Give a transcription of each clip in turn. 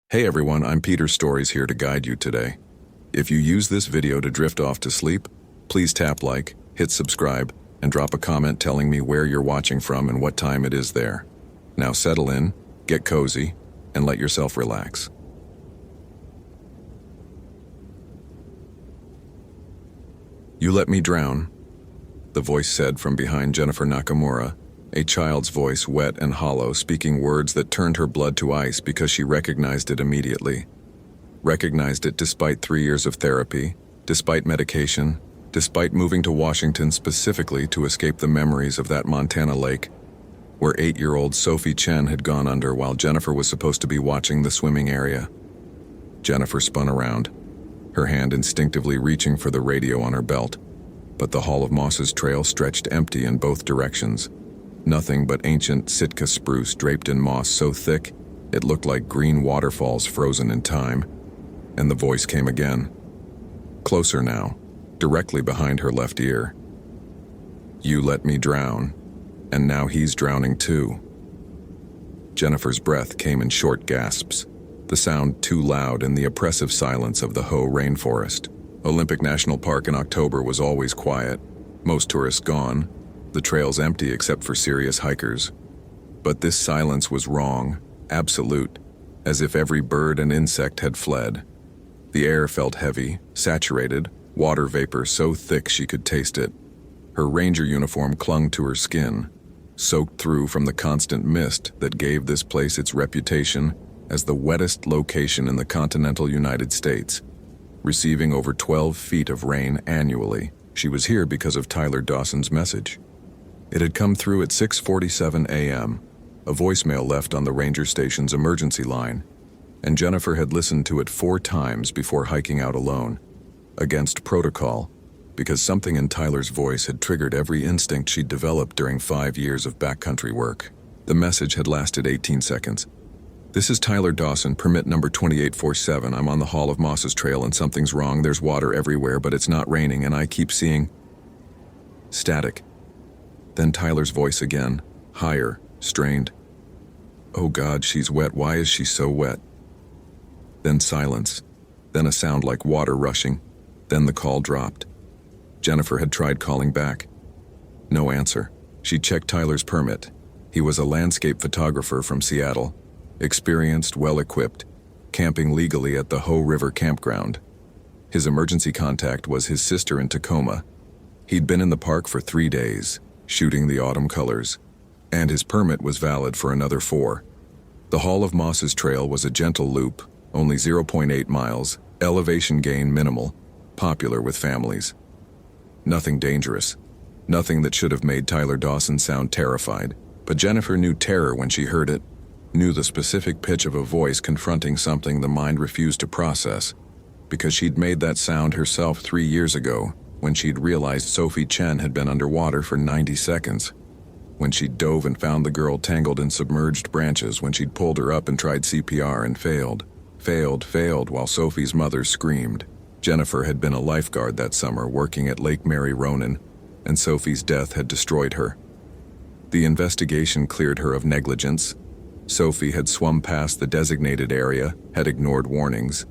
Hey everyone, I'm Peter Stories here to guide you today. If you use this video to drift off to sleep, please tap like, hit subscribe, and drop a comment telling me where you're watching from and what time it is there. Now settle in, get cozy, and let yourself relax. "You let me drown," the voice said from behind Jennifer Nakamura, a child's voice, wet and hollow, speaking words that turned her blood to ice because she recognized it immediately. Recognized it despite 3 years of therapy, despite medication, despite moving to Washington specifically to escape the memories of that Montana lake, where 8-year-old Sophie Chen had gone under while Jennifer was supposed to be watching the swimming area. Jennifer spun around, her hand instinctively reaching for the radio on her belt, but the Hall of Moss's trail stretched empty in both directions. Nothing but ancient Sitka spruce draped in moss so thick it looked like green waterfalls frozen in time. And the voice came again. Closer now, directly behind her left ear. "You let me drown, and now he's drowning too." Jennifer's breath came in short gasps, the sound too loud in the oppressive silence of the Hoh rainforest. Olympic National Park in October was always quiet, most tourists gone, the trails empty except for serious hikers. But this silence was wrong, absolute, as if every bird and insect had fled. The air felt heavy, saturated, water vapor so thick she could taste it. Her ranger uniform clung to her skin, soaked through from the constant mist that gave this place its reputation as the wettest location in the continental United States. Receiving over 12 feet of rain annually, she was here because of Tyler Dawson's message. It had come through at 6:47 a.m., a voicemail left on the ranger station's emergency line, and Jennifer had listened to it 4 times before hiking out alone, against protocol, because something in Tyler's voice had triggered every instinct she'd developed during 5 years of backcountry work. The message had lasted 18 seconds. "This is Tyler Dawson, permit number 2847. I'm on the Hall of Moss's trail and something's wrong. There's water everywhere, but it's not raining, and I keep seeing..." Static. Then Tyler's voice again, higher, strained. "Oh God, she's wet. Why is she so wet?" Then silence. Then a sound like water rushing. Then the call dropped. Jennifer had tried calling back. No answer. She checked Tyler's permit. He was a landscape photographer from Seattle, experienced, well-equipped, camping legally at the Hoh River campground. His emergency contact was his sister in Tacoma. He'd been in the park for 3 days, shooting the autumn colors, and his permit was valid for another 4. The Hall of Moss's trail was a gentle loop, only 0.8 miles, elevation gain minimal, popular with families. Nothing dangerous, nothing that should have made Tyler Dawson sound terrified, but Jennifer knew terror when she heard it, knew the specific pitch of a voice confronting something the mind refused to process, because she'd made that sound herself 3 years ago, when she'd realized Sophie Chen had been underwater for 90 seconds. When she'd dove and found the girl tangled in submerged branches, when she'd pulled her up and tried CPR and failed while Sophie's mother screamed. Jennifer had been a lifeguard that summer working at Lake Mary Ronan, and Sophie's death had destroyed her. The investigation cleared her of negligence. Sophie had swum past the designated area, had ignored warnings,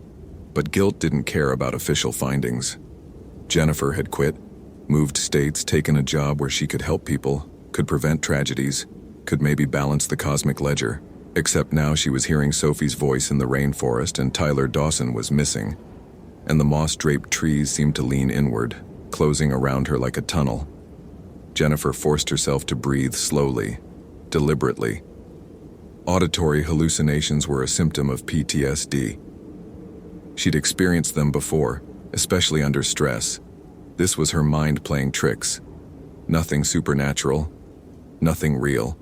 but guilt didn't care about official findings. Jennifer had quit, moved states, taken a job where she could help people, could prevent tragedies, could maybe balance the cosmic ledger. Except now she was hearing Sophie's voice in the rainforest and Tyler Dawson was missing. And the moss-draped trees seemed to lean inward, closing around her like a tunnel. Jennifer forced herself to breathe slowly, deliberately. Auditory hallucinations were a symptom of PTSD. She'd experienced them before, especially under stress. This was her mind playing tricks. Nothing supernatural, nothing real.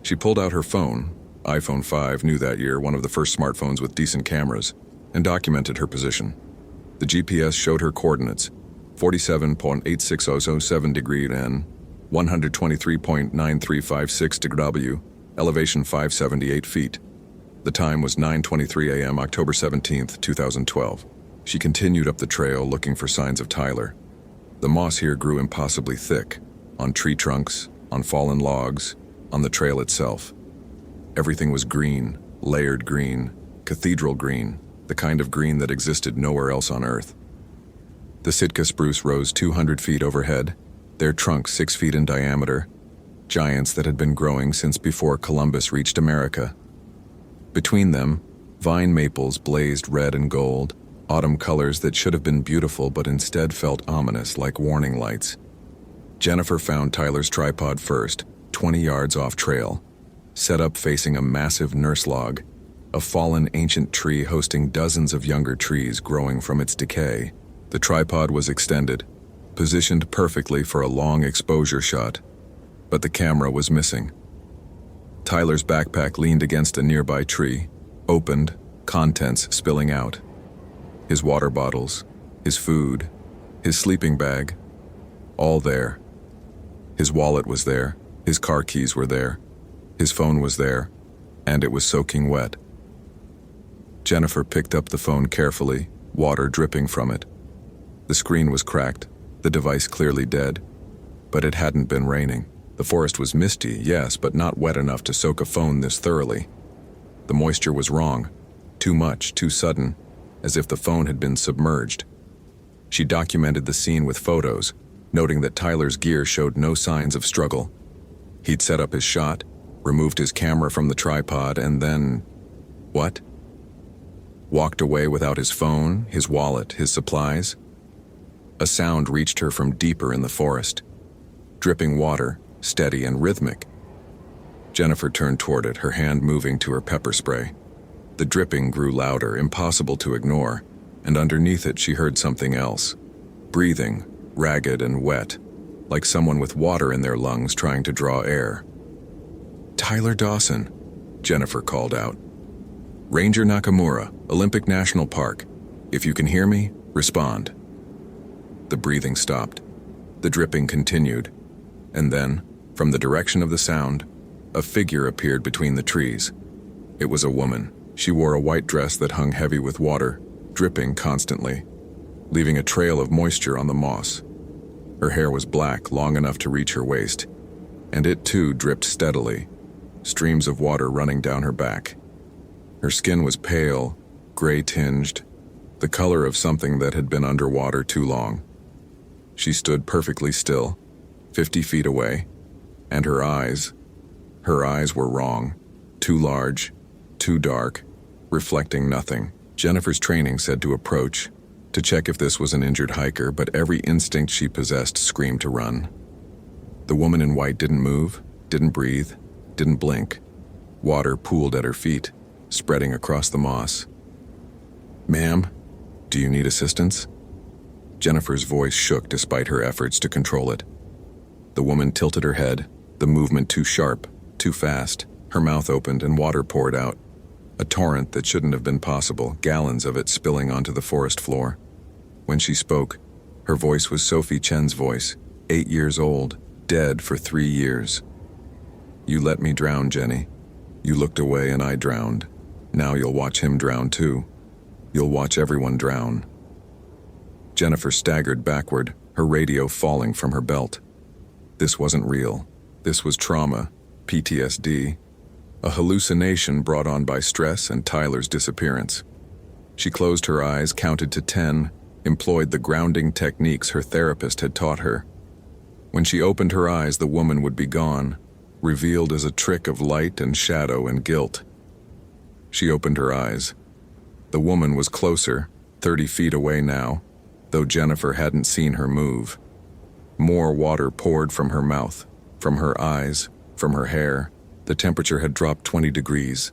She pulled out her phone, iPhone 5, new that year, one of the first smartphones with decent cameras, and documented her position. The GPS showed her coordinates, 47.86007 degree N, 123.9356 degree W, elevation 578 feet. The time was 9:23 a.m., October 17th, 2012. She continued up the trail looking for signs of Tyler. The moss here grew impossibly thick, on tree trunks, on fallen logs, on the trail itself. Everything was green, layered green, cathedral green, the kind of green that existed nowhere else on Earth. The Sitka spruce rose 200 feet overhead, their trunks 6 feet in diameter, giants that had been growing since before Columbus reached America. Between them, vine maples blazed red and gold, autumn colors that should have been beautiful but instead felt ominous like warning lights. Jennifer found Tyler's tripod first, 20 yards off trail, set up facing a massive nurse log, a fallen ancient tree hosting dozens of younger trees growing from its decay. The tripod was extended, positioned perfectly for a long exposure shot, but the camera was missing. Tyler's backpack leaned against a nearby tree, opened, contents spilling out. His water bottles, his food, his sleeping bag, all there. His wallet was there, his car keys were there, his phone was there, and it was soaking wet. Jennifer picked up the phone carefully, water dripping from it. The screen was cracked, the device clearly dead, but it hadn't been raining. The forest was misty, yes, but not wet enough to soak a phone this thoroughly. The moisture was wrong, too much, too sudden, as if the phone had been submerged. She documented the scene with photos, noting that Tyler's gear showed no signs of struggle. He'd set up his shot, removed his camera from the tripod, and then... what? Walked away without his phone, his wallet, his supplies? A sound reached her from deeper in the forest. Dripping water, steady and rhythmic. Jennifer turned toward it, her hand moving to her pepper spray. The dripping grew louder, impossible to ignore, and underneath it she heard something else. Breathing, ragged and wet, like someone with water in their lungs trying to draw air. "Tyler Dawson," Jennifer called out. "Ranger Nakamura, Olympic National Park. If you can hear me, respond." The breathing stopped. The dripping continued. And then, from the direction of the sound, a figure appeared between the trees. It was a woman. She wore a white dress that hung heavy with water, dripping constantly, leaving a trail of moisture on the moss. Her hair was black, long enough to reach her waist, and it too dripped steadily, streams of water running down her back. Her skin was pale, gray-tinged, the color of something that had been underwater too long. She stood perfectly still, 50 feet away, and her eyes were wrong, too large, too dark, reflecting nothing. Jennifer's training said to approach, to check if this was an injured hiker, but every instinct she possessed screamed to run. The woman in white didn't move, didn't breathe, didn't blink. Water pooled at her feet, spreading across the moss. "Ma'am, do you need assistance?" Jennifer's voice shook despite her efforts to control it. The woman tilted her head, the movement too sharp, too fast. Her mouth opened and water poured out. A torrent that shouldn't have been possible, gallons of it spilling onto the forest floor. When she spoke, her voice was Sophie Chen's voice, 8 years old, dead for 3 years. "You let me drown, Jenny. You looked away and I drowned. Now you'll watch him drown too. You'll watch everyone drown." Jennifer staggered backward, her radio falling from her belt. This wasn't real. This was trauma, PTSD, a hallucination brought on by stress and Tyler's disappearance. She closed her eyes, counted to 10, employed the grounding techniques her therapist had taught her. When she opened her eyes, the woman would be gone, revealed as a trick of light and shadow and guilt. She opened her eyes. The woman was closer, 30 feet away now, though Jennifer hadn't seen her move. More water poured from her mouth, from her eyes, from her hair. The temperature had dropped 20 degrees,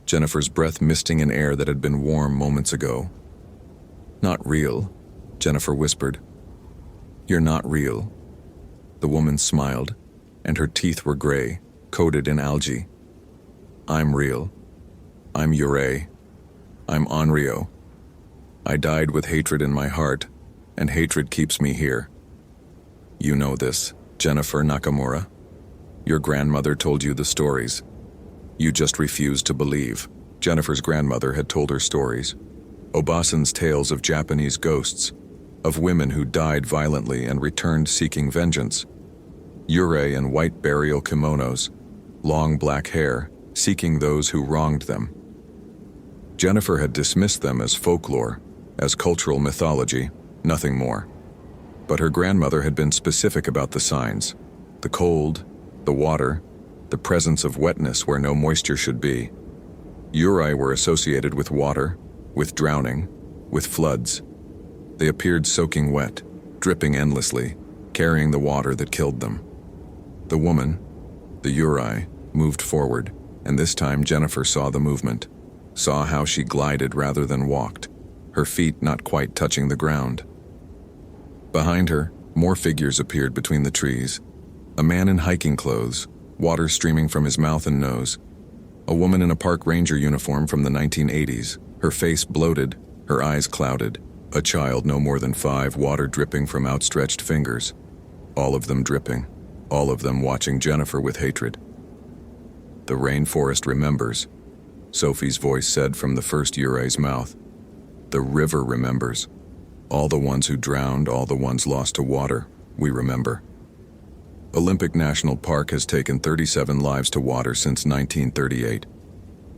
Jennifer's breath misting in air that had been warm moments ago. "Not real," Jennifer whispered. "You're not real." The woman smiled, and her teeth were gray, coated in algae. "I'm real. I'm Yurei. I'm Onryo. I died with hatred in my heart, and hatred keeps me here. You know this, Jennifer Nakamura. Your grandmother told you the stories. You just refused to believe." Jennifer's grandmother had told her stories. Obasan's tales of Japanese ghosts, of women who died violently and returned seeking vengeance. Yurei in white burial kimonos, long black hair, seeking those who wronged them. Jennifer had dismissed them as folklore, as cultural mythology, nothing more. But her grandmother had been specific about the signs: the cold, the water, the presence of wetness where no moisture should be. Uri were associated with water, with drowning, with floods. They appeared soaking wet, dripping endlessly, carrying the water that killed them. The woman, the Uri, moved forward, and this time Jennifer saw the movement, saw how she glided rather than walked, her feet not quite touching the ground. Behind her, more figures appeared between the trees. A man in hiking clothes, water streaming from his mouth and nose. A woman in a park ranger uniform from the 1980s, her face bloated, her eyes clouded. A child no more than 5, water dripping from outstretched fingers. All of them dripping, all of them watching Jennifer with hatred. The rainforest remembers, Sophie's voice said from the first Uri's mouth. The river remembers. All the ones who drowned, all the ones lost to water, we remember. Olympic National Park has taken 37 lives to water since 1938.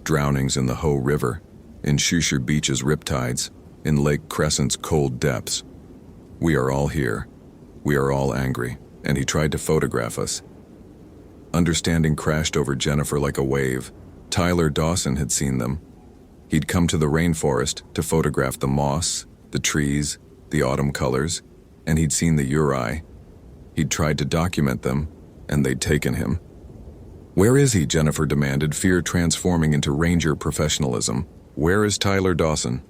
Drownings in the Ho River, in Shusher Beach's riptides, in Lake Crescent's cold depths. We are all here. We are all angry, and he tried to photograph us. Understanding crashed over Jennifer like a wave. Tyler Dawson had seen them. He'd come to the rainforest to photograph the moss, the trees, the autumn colors, and he'd seen the Uri. He'd tried to document them, and they'd taken him. Where is he? Jennifer demanded, fear transforming into ranger professionalism. Where is Tyler Dawson?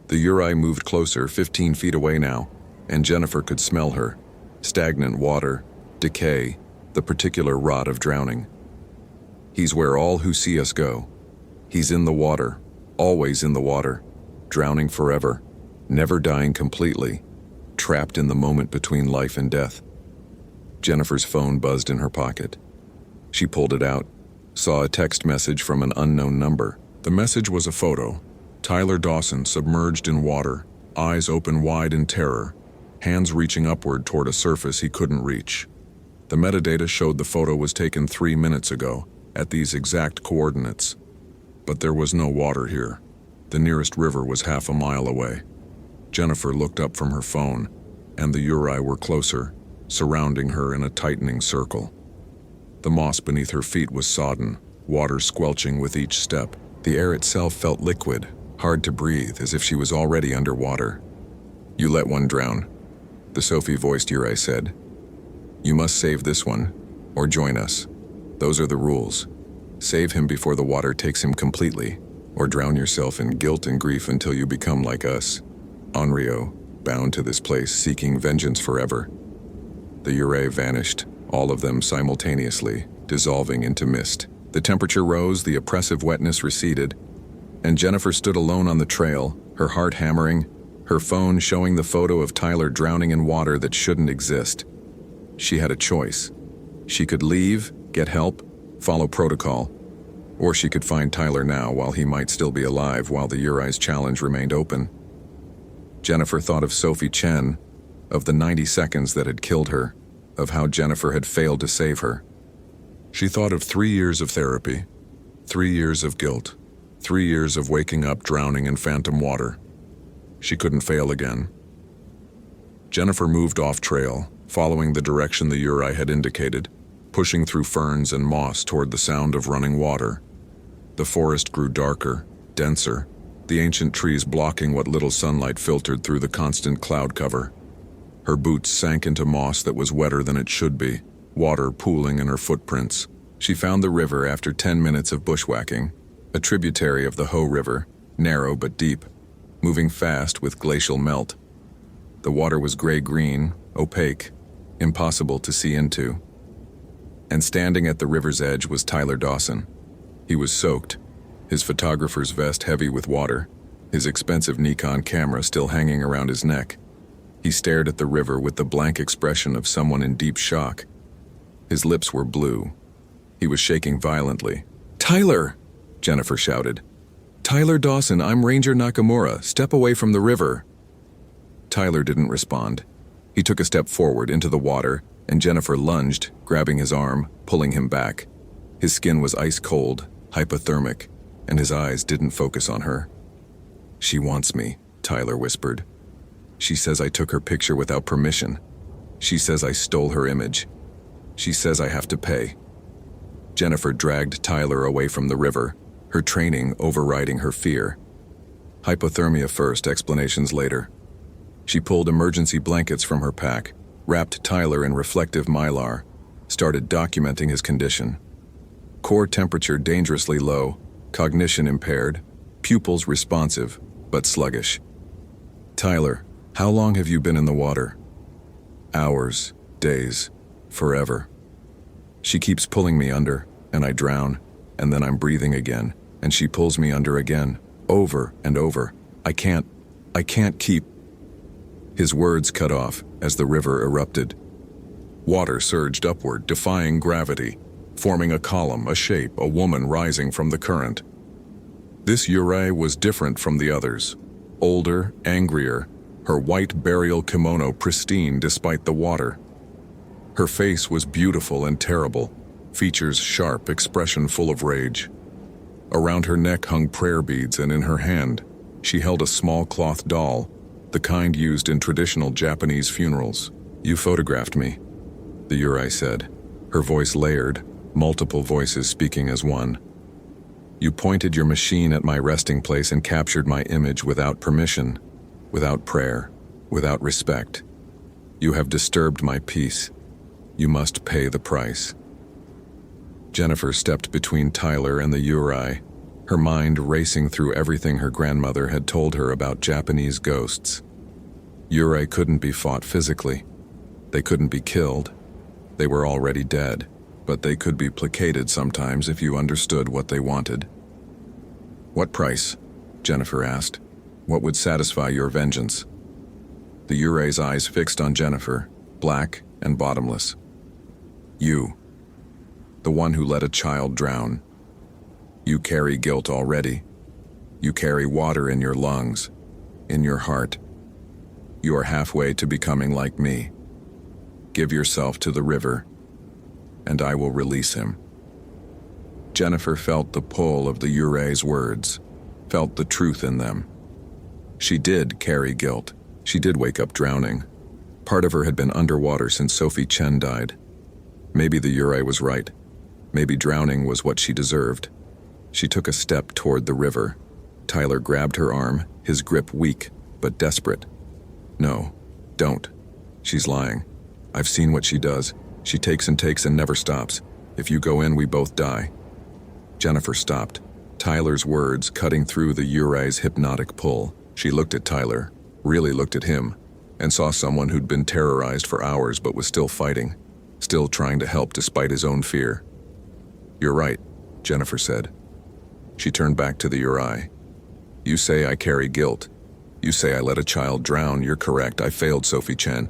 The Uri moved closer, 15 feet away now, and Jennifer could smell her. Stagnant water, decay, the particular rot of drowning. He's where all who see us go. He's in the water, always in the water, drowning forever, never dying completely, trapped in the moment between life and death. Jennifer's phone buzzed in her pocket. She pulled it out, saw a text message from an unknown number. The message was a photo. Tyler Dawson submerged in water, eyes open wide in terror, hands reaching upward toward a surface he couldn't reach. The metadata showed the photo was taken 3 minutes ago, at these exact coordinates. But there was no water here. The nearest river was half a mile away. Jennifer looked up from her phone, and the Uri were closer, surrounding her in a tightening circle. The moss beneath her feet was sodden, water squelching with each step. The air itself felt liquid, hard to breathe, as if she was already underwater. You let one drown, the Sophie-voiced Uri said. You must save this one, or join us. Those are the rules. Save him before the water takes him completely, or drown yourself in guilt and grief until you become like us. Onryo, bound to this place, seeking vengeance forever. The Uri vanished, all of them simultaneously, dissolving into mist. The temperature rose, the oppressive wetness receded, and Jennifer stood alone on the trail, her heart hammering, her phone showing the photo of Tyler drowning in water that shouldn't exist. She had a choice. She could leave, get help, follow protocol, or she could find Tyler now while he might still be alive, while the Uri's challenge remained open. Jennifer thought of Sophie Chen, of the 90 seconds that had killed her, of how Jennifer had failed to save her. She thought of 3 years of therapy, 3 years of guilt, 3 years of waking up drowning in phantom water. She couldn't fail again. Jennifer moved off trail, following the direction the Uri had indicated, pushing through ferns and moss toward the sound of running water. The forest grew darker, denser, the ancient trees blocking what little sunlight filtered through the constant cloud cover. Her boots sank into moss that was wetter than it should be, water pooling in her footprints. She found the river after 10 minutes of bushwhacking, a tributary of the Ho River, narrow but deep, moving fast with glacial melt. The water was gray-green, opaque, impossible to see into. And standing at the river's edge was Tyler Dawson. He was soaked, his photographer's vest heavy with water, his expensive Nikon camera still hanging around his neck. He stared at the river with the blank expression of someone in deep shock. His lips were blue. He was shaking violently. "Tyler!" Jennifer shouted. "Tyler Dawson, I'm Ranger Nakamura. Step away from the river." Tyler didn't respond. He took a step forward into the water, and Jennifer lunged, grabbing his arm, pulling him back. His skin was ice cold, hypothermic. and his eyes didn't focus on her. "She wants me," Tyler whispered. "She says I took her picture without permission. She says I stole her image. She says I have to pay." Jennifer dragged Tyler away from the river, her training overriding her fear. Hypothermia first, explanations later. She pulled emergency blankets from her pack, wrapped Tyler in reflective mylar, started documenting his condition. Core temperature dangerously low, cognition impaired, pupils responsive, but sluggish. "Tyler, how long have you been in the water?" "Hours, days, forever. She keeps pulling me under, and I drown, and then I'm breathing again, and she pulls me under again, over and over. I can't keep..." His words cut off as the river erupted. Water surged upward, defying gravity, forming a column, a shape, a woman rising from the current. This Yurei was different from the others. Older, angrier, her white burial kimono pristine despite the water. Her face was beautiful and terrible, features sharp, expression full of rage. Around her neck hung prayer beads, and in her hand, she held a small cloth doll, the kind used in traditional Japanese funerals. "You photographed me," the Yurei said, her voice layered, multiple voices speaking as one. "You pointed your machine at my resting place and captured my image without permission, without prayer, without respect. You have disturbed my peace. You must pay the price." Jennifer stepped between Tyler and the Yurei, her mind racing through everything her grandmother had told her about Japanese ghosts. Yurei couldn't be fought physically. They couldn't be killed. They were already dead, but they could be placated sometimes if you understood what they wanted. "What price?" Jennifer asked. "What would satisfy your vengeance?" The Yurei's eyes fixed on Jennifer, black and bottomless. "You. The one who let a child drown. You carry guilt already. You carry water in your lungs, in your heart. You are halfway to becoming like me. Give yourself to the river, and I will release him." Jennifer felt the pull of the Yurei's words, felt the truth in them. She did carry guilt. She did wake up drowning. Part of her had been underwater since Sophie Chen died. Maybe the Yurei was right. Maybe drowning was what she deserved. She took a step toward the river. Tyler grabbed her arm, his grip weak, but desperate. "No, don't. She's lying. I've seen what she does. She takes and never stops. If you go in, we both die." Jennifer stopped, Tyler's words cutting through the Yurei's hypnotic pull. She looked at Tyler, really looked at him, and saw someone who'd been terrorized for hours but was still fighting, still trying to help despite his own fear. "You're right," Jennifer said. She turned back to the Yurei. "You say I carry guilt. You say I let a child drown. You're correct. I failed Sophie Chen.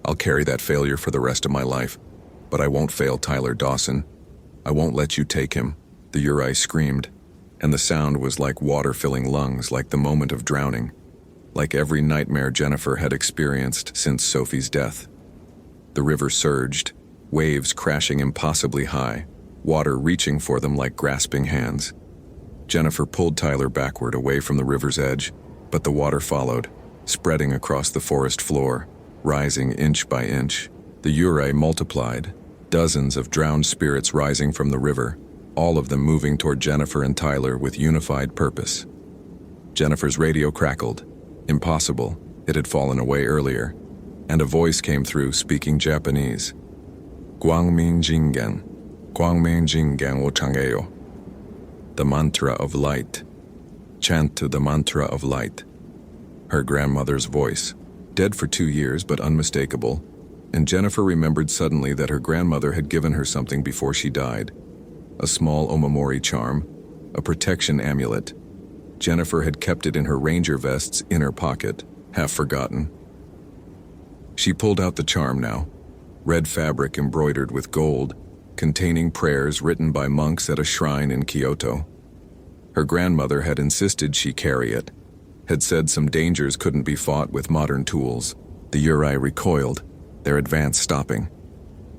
I'll carry that failure for the rest of my life. But I won't fail Tyler Dawson. I won't let you take him," the Yurei screamed, and the sound was like water filling lungs, like the moment of drowning, like every nightmare Jennifer had experienced since Sophie's death. The river surged, waves crashing impossibly high, water reaching for them like grasping hands. Jennifer pulled Tyler backward away from the river's edge, but the water followed, spreading across the forest floor, rising inch by inch. The Yurei multiplied, dozens of drowned spirits rising from the river, all of them moving toward Jennifer and Tyler with unified purpose. Jennifer's radio crackled. Impossible, it had fallen away earlier, and a voice came through speaking Japanese. "Guangmin Jingen, Guangmin Jingen wo changeyo." The mantra of light. Chant to the mantra of light. Her grandmother's voice, dead for 2 years but unmistakable, and Jennifer remembered suddenly that her grandmother had given her something before she died. A small omamori charm, a protection amulet. Jennifer had kept it in her ranger vest's inner pocket, half forgotten. She pulled out the charm now, red fabric embroidered with gold, containing prayers written by monks at a shrine in Kyoto. Her grandmother had insisted she carry it, had said some dangers couldn't be fought with modern tools. The Yurei recoiled, their advance stopping.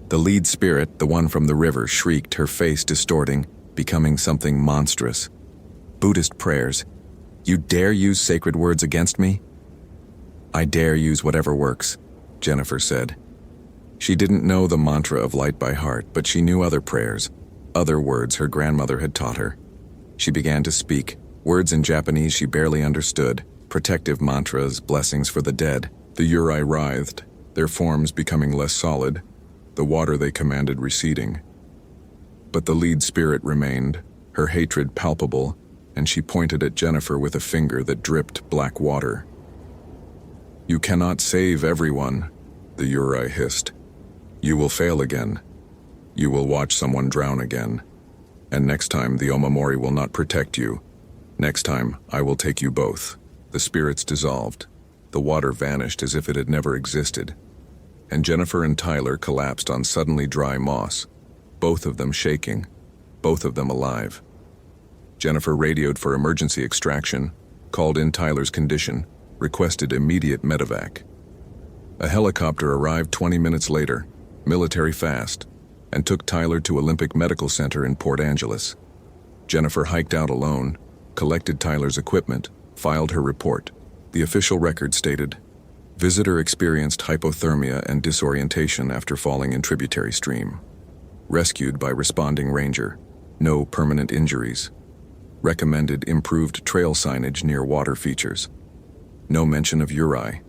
The lead spirit, the one from the river, shrieked, her face distorting, becoming something monstrous. Buddhist prayers. You dare use sacred words against me? I dare use whatever works, Jennifer said. She didn't know the mantra of light by heart, but she knew other prayers, other words her grandmother had taught her. She began to speak, words in Japanese she barely understood, protective mantras, blessings for the dead. The Yurei writhed, their forms becoming less solid, the water they commanded receding. But the lead spirit remained, her hatred palpable, and she pointed at Jennifer with a finger that dripped black water. You cannot save everyone, the Yurei hissed. You will fail again. You will watch someone drown again. And next time the Omamori will not protect you. Next time I will take you both. The spirits dissolved. The water vanished as if it had never existed. And Jennifer and Tyler collapsed on suddenly dry moss, both of them shaking, both of them alive. Jennifer radioed for emergency extraction, called in Tyler's condition, requested immediate medevac. A helicopter arrived 20 minutes later, military fast, and took Tyler to Olympic Medical Center in Port Angeles. Jennifer hiked out alone, collected Tyler's equipment, filed her report. The official record stated, visitor experienced hypothermia and disorientation after falling in tributary stream. Rescued by responding ranger. No permanent injuries. Recommended improved trail signage near water features. No mention of Yurei.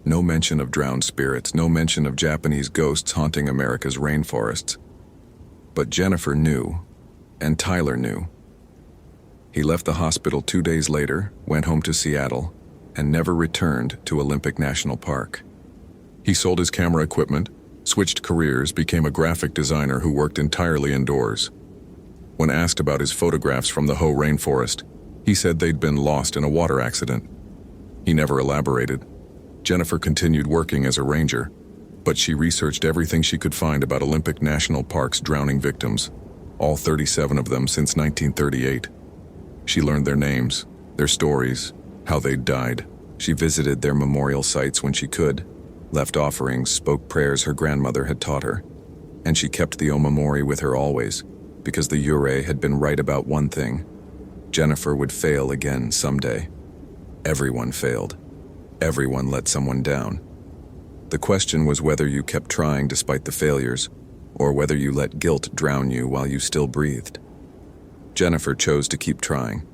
No mention of drowned spirits, no mention of Japanese ghosts haunting America's rainforests. But Jennifer knew, and Tyler knew. He left the hospital 2 days later, went home to Seattle, and never returned to Olympic National Park. He sold his camera equipment, switched careers, became a graphic designer who worked entirely indoors. When asked about his photographs from the Hoh rainforest, he said they'd been lost in a water accident. He never elaborated. Jennifer continued working as a ranger, but she researched everything she could find about Olympic National Park's drowning victims, all 37 of them since 1938. She learned their names, their stories, how they'd died. She visited their memorial sites when she could, left offerings, spoke prayers her grandmother had taught her, and she kept the Omamori with her always, because the Yurei had been right about one thing. Jennifer would fail again someday. Everyone failed. Everyone let someone down. The question was whether you kept trying despite the failures, or whether you let guilt drown you while you still breathed. Jennifer chose to keep trying.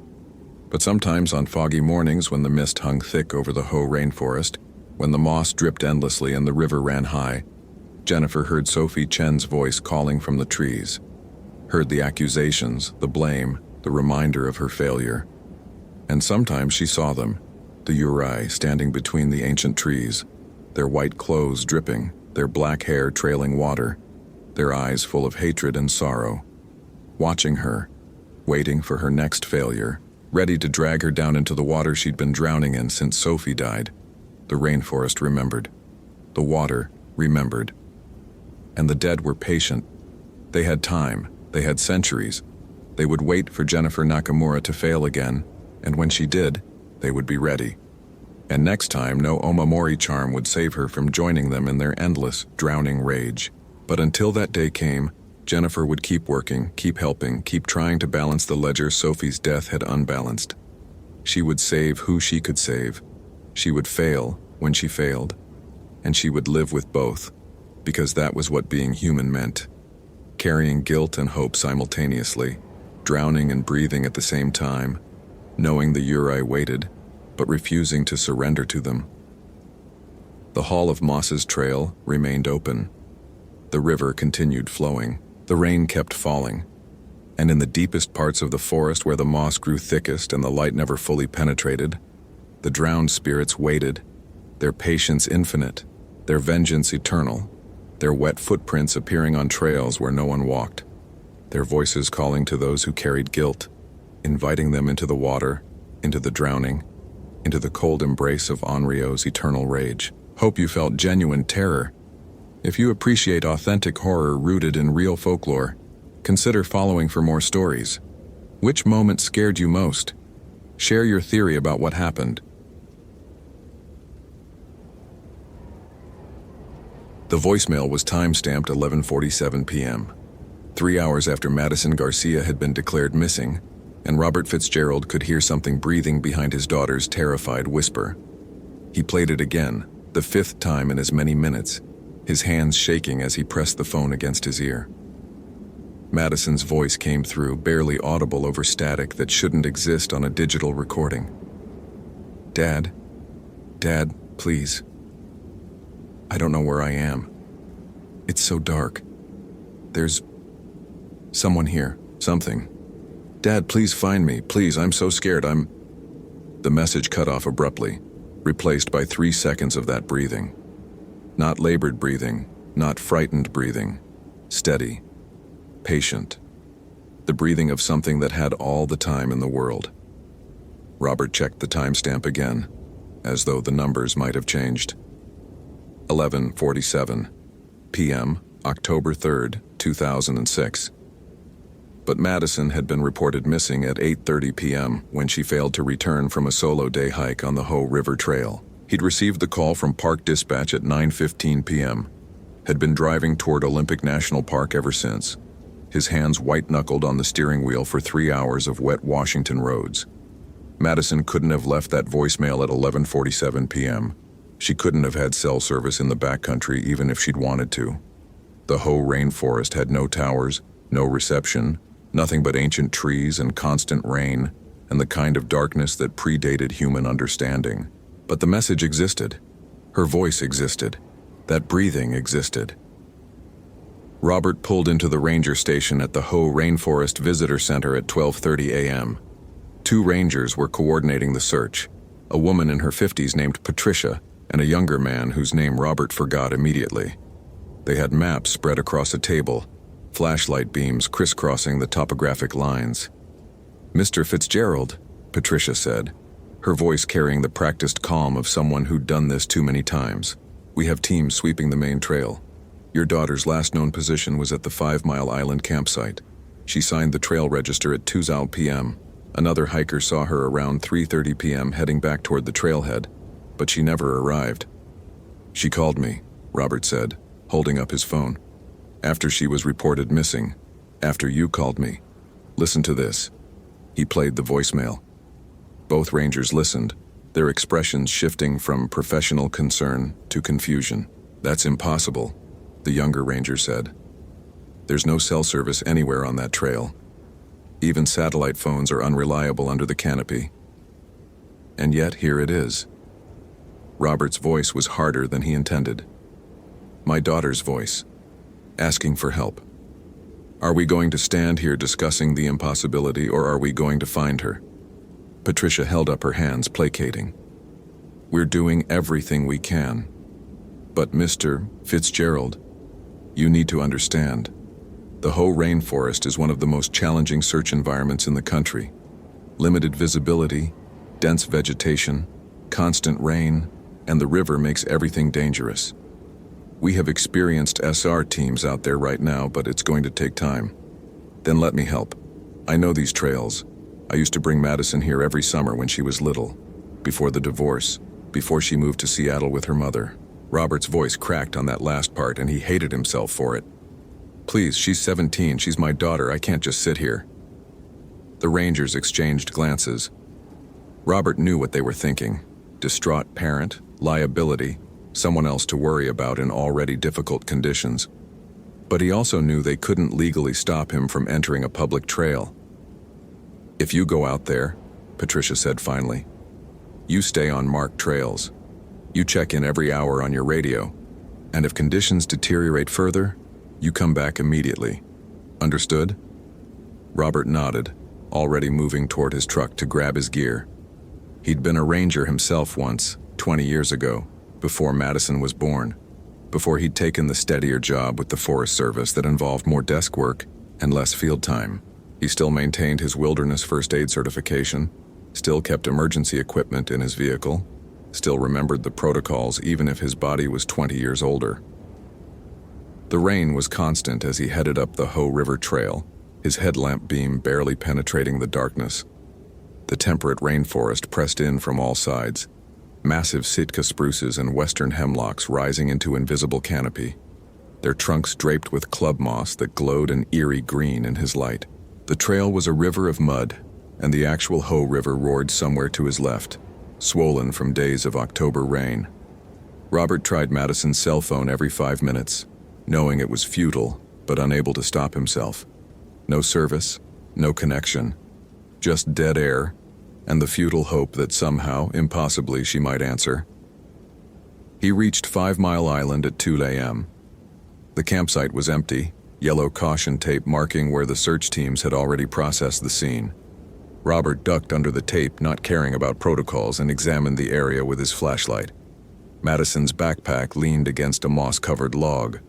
But sometimes on foggy mornings when the mist hung thick over the Hoh rainforest, when the moss dripped endlessly and the river ran high, Jennifer heard Sophie Chen's voice calling from the trees, heard the accusations, the blame, the reminder of her failure. And sometimes she saw them, the Yurei standing between the ancient trees, their white clothes dripping, their black hair trailing water, their eyes full of hatred and sorrow, watching her, waiting for her next failure, ready to drag her down into the water she'd been drowning in since Sophie died. The rainforest remembered. The water remembered. And the dead were patient. They had time. They had centuries. They would wait for Jennifer Nakamura to fail again, and when she did, they would be ready. And next time, no Omamori charm would save her from joining them in their endless, drowning rage. But until that day came, Jennifer would keep working, keep helping, keep trying to balance the ledger Sophie's death had unbalanced. She would save who she could save. She would fail when she failed. And she would live with both, because that was what being human meant. Carrying guilt and hope simultaneously, drowning and breathing at the same time, knowing the Yurei waited, but refusing to surrender to them. The Hall of Moss's trail remained open. The river continued flowing. The rain kept falling. And in the deepest parts of the forest where the moss grew thickest and the light never fully penetrated, the drowned spirits waited, their patience infinite, their vengeance eternal, their wet footprints appearing on trails where no one walked, their voices calling to those who carried guilt, inviting them into the water, into the drowning, into the cold embrace of Onryo's eternal rage. Hope you felt genuine terror. If you appreciate authentic horror rooted in real folklore, consider following for more stories. Which moment scared you most? Share your theory about what happened. The voicemail was time-stamped 11:47 p.m. 3 hours after Madison Garcia had been declared missing, and Robert Fitzgerald could hear something breathing behind his daughter's terrified whisper. He played it again, the 5th time in as many minutes, his hands shaking as he pressed the phone against his ear. Madison's voice came through, barely audible over static that shouldn't exist on a digital recording. "Dad? Dad, please. I don't know where I am. It's so dark. There's someone here, something. Dad, please find me, please, I'm so scared, The message cut off abruptly, replaced by 3 seconds of that breathing. Not labored breathing, not frightened breathing. Steady. Patient. The breathing of something that had all the time in the world. Robert checked the timestamp again, as though the numbers might have changed. 11:47 p.m., October 3rd, 2006. But Madison had been reported missing at 8:30 p.m. when she failed to return from a solo day hike on the Hoh River Trail. He'd received the call from Park Dispatch at 9:15 p.m., had been driving toward Olympic National Park ever since, his hands white-knuckled on the steering wheel for 3 hours of wet Washington roads. Madison couldn't have left that voicemail at 11:47 p.m. She couldn't have had cell service in the backcountry even if she'd wanted to. The Hoh rainforest had no towers, no reception, nothing but ancient trees and constant rain, and the kind of darkness that predated human understanding. But the message existed. Her voice existed. That breathing existed. Robert pulled into the ranger station at the Hoh Rainforest Visitor Center at 12:30 a.m. 2 rangers were coordinating the search, a woman in her 50s named Patricia and a younger man whose name Robert forgot immediately. They had maps spread across a table, flashlight beams crisscrossing the topographic lines. "Mr. Fitzgerald," Patricia said, her voice carrying the practiced calm of someone who'd done this too many times. "We have teams sweeping the main trail. Your daughter's last known position was at the 5 Mile Island campsite. She signed the trail register at 2:00 p.m. Another hiker saw her around 3:30 p.m. heading back toward the trailhead, but she never arrived." "She called me," Robert said, holding up his phone. "After she was reported missing. After you called me. Listen to this." He played the voicemail. Both rangers listened, their expressions shifting from professional concern to confusion. "That's impossible," the younger ranger said. "There's no cell service anywhere on that trail. Even satellite phones are unreliable under the canopy. And yet here it is." Robert's voice was harder than he intended. My daughter's voice, asking for help. "Are we going to stand here discussing the impossibility, or are we going to find her?" Patricia held up her hands, placating. "We're doing everything we can. But Mr. Fitzgerald, you need to understand. The Hoh Rainforest is one of the most challenging search environments in the country. Limited visibility, dense vegetation, constant rain, and the river makes everything dangerous. We have experienced SR teams out there right now, but it's going to take time. Then let me help. I know these trails. I used to bring Madison here every summer when she was little, before the divorce, before she moved to Seattle with her mother." Robert's voice cracked on that last part, and he hated himself for it. "Please, she's 17, she's my daughter, I can't just sit here." The rangers exchanged glances. Robert knew what they were thinking. Distraught parent, liability, someone else to worry about in already difficult conditions. But he also knew they couldn't legally stop him from entering a public trail. "If you go out there," Patricia said finally, "you stay on marked trails. You check in every hour on your radio, and if conditions deteriorate further, you come back immediately. Understood?" Robert nodded, already moving toward his truck to grab his gear. He'd been a ranger himself once, 20 years ago, before Madison was born, before he'd taken the steadier job with the Forest Service that involved more desk work and less field time. He still maintained his wilderness first aid certification, still kept emergency equipment in his vehicle, still remembered the protocols even if his body was 20 years older. The rain was constant as he headed up the Hoh River Trail, his headlamp beam barely penetrating the darkness. The temperate rainforest pressed in from all sides, massive Sitka spruces and western hemlocks rising into invisible canopy, their trunks draped with club moss that glowed an eerie green in his light. The trail was a river of mud, and the actual Ho River roared somewhere to his left, swollen from days of October rain. Robert tried Madison's cell phone every 5 minutes, knowing it was futile, but unable to stop himself. No service, no connection, just dead air, and the futile hope that somehow, impossibly, she might answer. He reached 5 Mile Island at 2 a.m. The campsite was empty, yellow caution tape marking where the search teams had already processed the scene. Robert ducked under the tape, not caring about protocols, and examined the area with his flashlight. Madison's backpack leaned against a moss-covered log.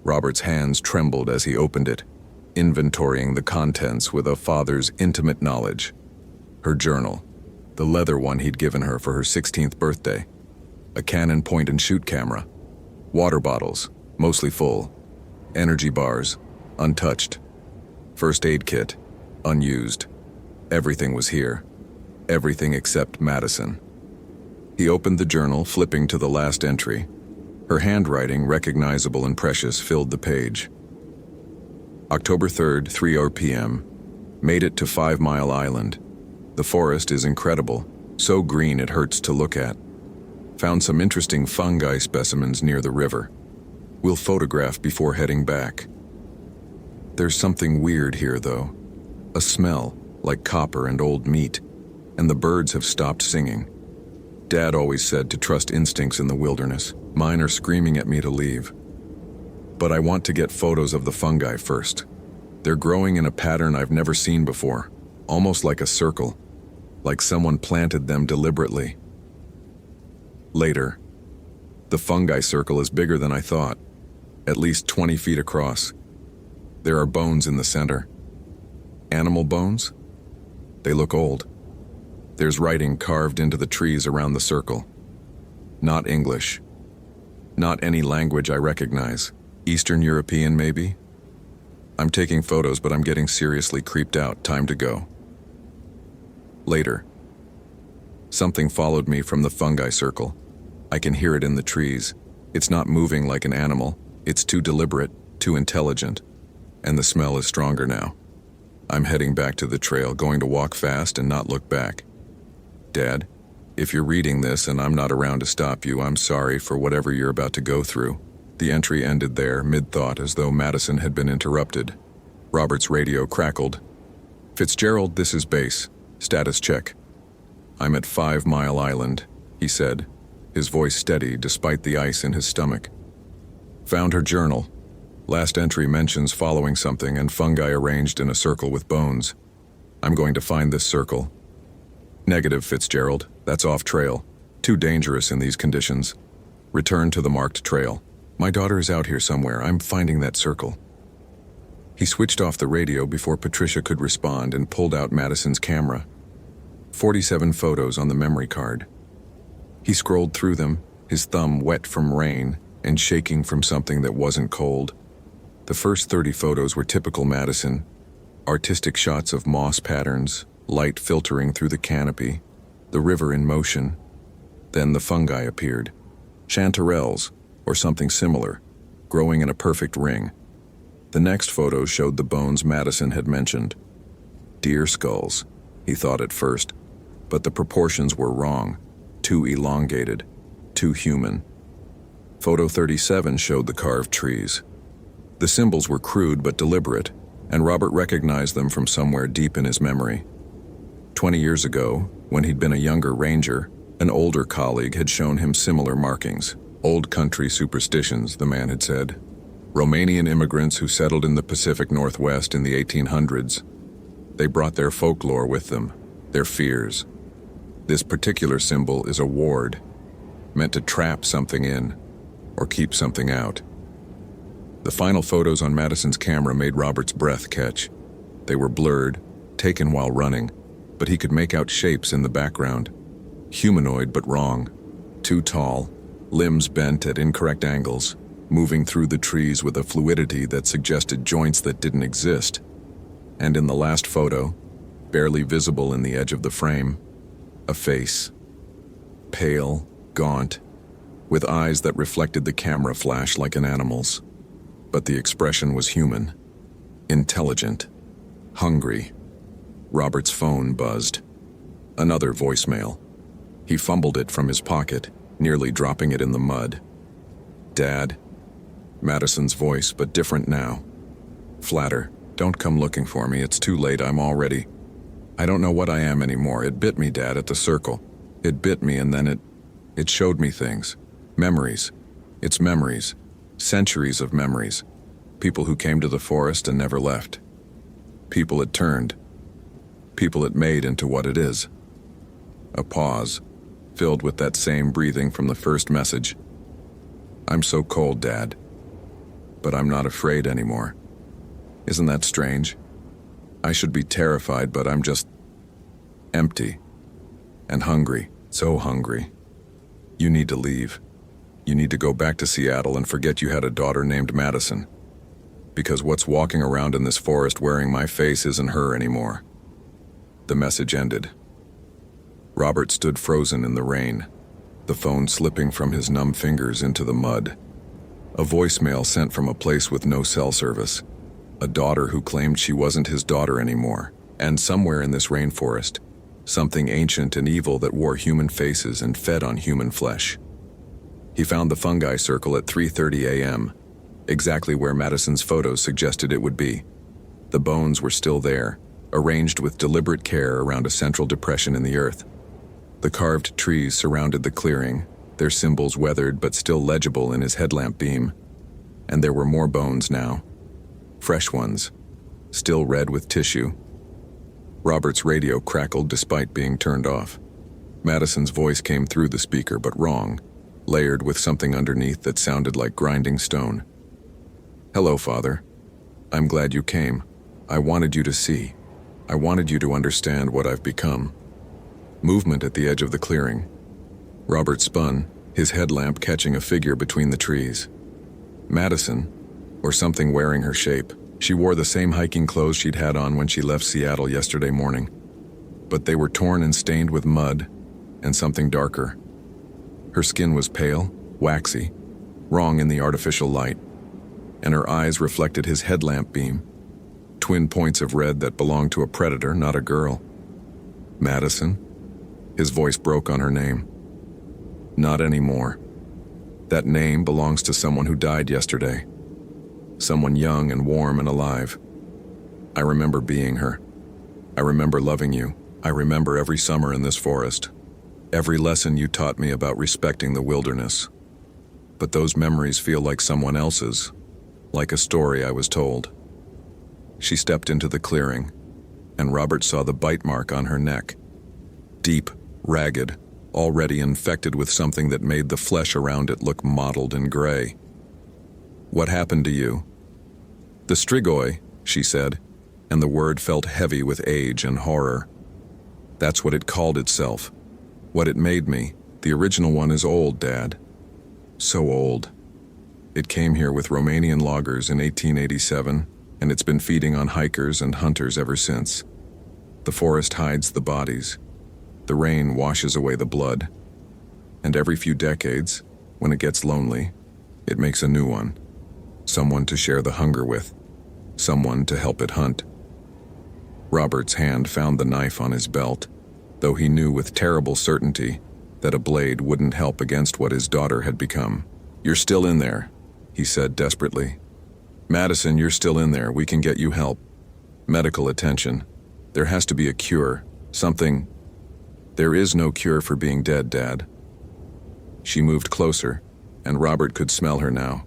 Robert's hands trembled as he opened it, inventorying the contents with a father's intimate knowledge. Her journal, the leather one he'd given her for her 16th birthday, a Canon point-and-shoot camera, water bottles, mostly full, energy bars, untouched, first aid kit, unused. Everything was here, everything except Madison. He opened the journal, flipping to the last entry. Her handwriting, recognizable and precious, filled the page. October 3rd, 3:00 p.m. Made it to 5 Mile Island. The forest is incredible, so green it hurts to look at. Found some interesting fungi specimens near the river. We'll photograph before heading back. There's something weird here, though. A smell, like copper and old meat, and the birds have stopped singing. Dad always said to trust instincts in the wilderness. Mine are screaming at me to leave. But I want to get photos of the fungi first. They're growing in a pattern I've never seen before, almost like a circle, like someone planted them deliberately. Later, the fungi circle is bigger than I thought, at least 20 feet across. There are bones in the center. Animal bones? They look old. There's writing carved into the trees around the circle. Not English. Not any language I recognize. Eastern European, maybe? I'm taking photos, but I'm getting seriously creeped out. Time to go. Later. Something followed me from the fungi circle. I can hear it in the trees. It's not moving like an animal. It's too deliberate, too intelligent. And the smell is stronger now. I'm heading back to the trail, going to walk fast and not look back. Dad, if you're reading this and I'm not around to stop you, I'm sorry for whatever you're about to go through. The entry ended there, mid-thought, as though Madison had been interrupted. Robert's radio crackled. Fitzgerald, this is base. Status check. I'm at 5 Mile Island, he said, his voice steady despite the ice in his stomach. Found her journal. Last entry mentions following something and fungi arranged in a circle with bones. I'm going to find this circle. Negative, Fitzgerald. That's off trail. Too dangerous in these conditions. Return to the marked trail. My daughter is out here somewhere. I'm finding that circle. He switched off the radio before Patricia could respond and pulled out Madison's camera. 47 photos on the memory card. He scrolled through them, his thumb wet from rain and shaking from something that wasn't cold. The first 30 photos were typical Madison. Artistic shots of moss patterns, light filtering through the canopy, the river in motion. Then the fungi appeared. Chanterelles, or something similar, growing in a perfect ring. The next photo showed the bones Madison had mentioned. Deer skulls, he thought at first, but the proportions were wrong, too elongated, too human. Photo 37 showed the carved trees. The symbols were crude but deliberate, and Robert recognized them from somewhere deep in his memory. 20 years ago, when he'd been a younger ranger, an older colleague had shown him similar markings. Old country superstitions, the man had said. Romanian immigrants who settled in the Pacific Northwest in the 1800s. They brought their folklore with them, their fears. This particular symbol is a ward, meant to trap something in, or keep something out. The final photos on Madison's camera made Robert's breath catch. They were blurred, taken while running, but he could make out shapes in the background. Humanoid but wrong. Too tall, limbs bent at incorrect angles, moving through the trees with a fluidity that suggested joints that didn't exist. And in the last photo, barely visible in the edge of the frame, a face. Pale, gaunt, with eyes that reflected the camera flash like an animal's. But the expression was human, intelligent, hungry, Robert's phone buzzed. Another voicemail. He fumbled it from his pocket, nearly dropping it in the mud. "Dad." Madison's voice, but different now. Flatter. "Don't come looking for me, it's too late, I don't know what I am anymore. It bit me, Dad, at the circle. It bit me and then it showed me things. Memories. It's memories. Centuries of memories. People who came to the forest and never left. People it turned. People it made into what it is." A pause, filled with that same breathing from the first message. "I'm so cold, Dad. But I'm not afraid anymore. Isn't that strange? I should be terrified, but I'm just empty and hungry, so hungry. You need to leave. You need to go back to Seattle and forget you had a daughter named Madison. Because what's walking around in this forest wearing my face isn't her anymore." The message ended. Robert stood frozen in the rain, the phone slipping from his numb fingers into the mud. A voicemail sent from a place with no cell service. A daughter who claimed she wasn't his daughter anymore. And somewhere in this rainforest, something ancient and evil that wore human faces and fed on human flesh. He found the fungi circle at 3:30 a.m., exactly where Madison's photos suggested it would be. The bones were still there, arranged with deliberate care around a central depression in the earth. The carved trees surrounded the clearing, their symbols weathered but still legible in his headlamp beam. And there were more bones now. Fresh ones, still red with tissue. Robert's radio crackled despite being turned off. Madison's voice came through the speaker, but wrong, layered with something underneath that sounded like grinding stone. "Hello, Father. I'm glad you came. I wanted you to see. I wanted you to understand what I've become." Movement at the edge of the clearing. Robert spun, his headlamp catching a figure between the trees. Madison, or something wearing her shape. She wore the same hiking clothes she'd had on when she left Seattle yesterday morning. But they were torn and stained with mud and something darker. Her skin was pale, waxy, wrong in the artificial light, and her eyes reflected his headlamp beam. Twin points of red that belonged to a predator, not a girl. "Madison?" His voice broke on her name. "Not anymore. That name belongs to someone who died yesterday. Someone young and warm and alive. I remember being her. I remember loving you. I remember every summer in this forest. Every lesson you taught me about respecting the wilderness. But those memories feel like someone else's, like a story I was told." She stepped into the clearing, and Robert saw the bite mark on her neck. Deep, ragged, already infected with something that made the flesh around it look mottled and gray. "What happened to you?" "The strigoi," she said, and the word felt heavy with age and horror. "That's what it called itself. What it made me. The original one is old, Dad. So old. It came here with Romanian loggers in 1887, and it's been feeding on hikers and hunters ever since. The forest hides the bodies. The rain washes away the blood. And every few decades, when it gets lonely, it makes a new one. Someone to share the hunger with. Someone to help it hunt." Robert's hand found the knife on his belt, though he knew with terrible certainty that a blade wouldn't help against what his daughter had become. "You're still in there," he said desperately. "Madison, you're still in there. We can get you help. Medical attention. There has to be a cure. Something. There is no cure for being dead, Dad." She moved closer, and Robert could smell her now.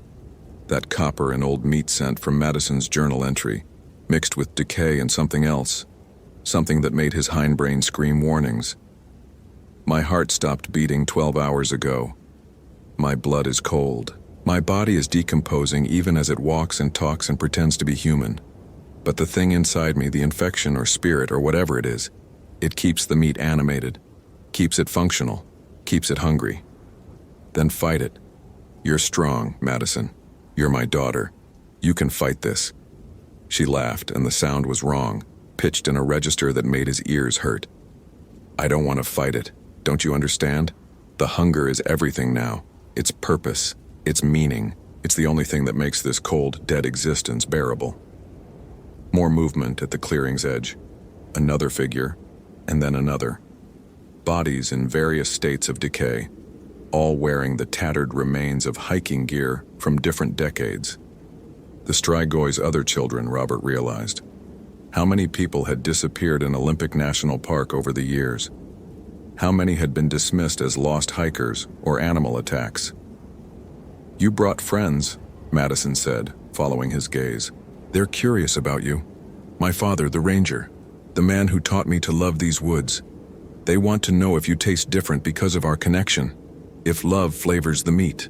That copper and old meat scent from Madison's journal entry, mixed with decay and something else. Something that made his hindbrain scream warnings. "My heart stopped beating 12 hours ago. My blood is cold. My body is decomposing even as it walks and talks and pretends to be human. But the thing inside me, the infection or spirit or whatever it is, it keeps the meat animated, keeps it functional, keeps it hungry. Then fight it. You're strong, Madison. You're my daughter. You can fight this." She laughed, and the sound was wrong, pitched in a register that made his ears hurt. "I don't want to fight it. Don't you understand? The hunger is everything now. It's purpose. It's meaning. It's the only thing that makes this cold, dead existence bearable." More movement at the clearing's edge. another figure, and then another. Bodies in various states of decay, all wearing the tattered remains of hiking gear from different decades. The Strigoy's other children, Robert realized. How many people had disappeared in Olympic National Park over the years? How many had been dismissed as lost hikers or animal attacks? "You brought friends," Madison said, following his gaze. "They're curious about you. My father, the ranger, the man who taught me to love these woods. They want to know if you taste different because of our connection, if love flavors the meat."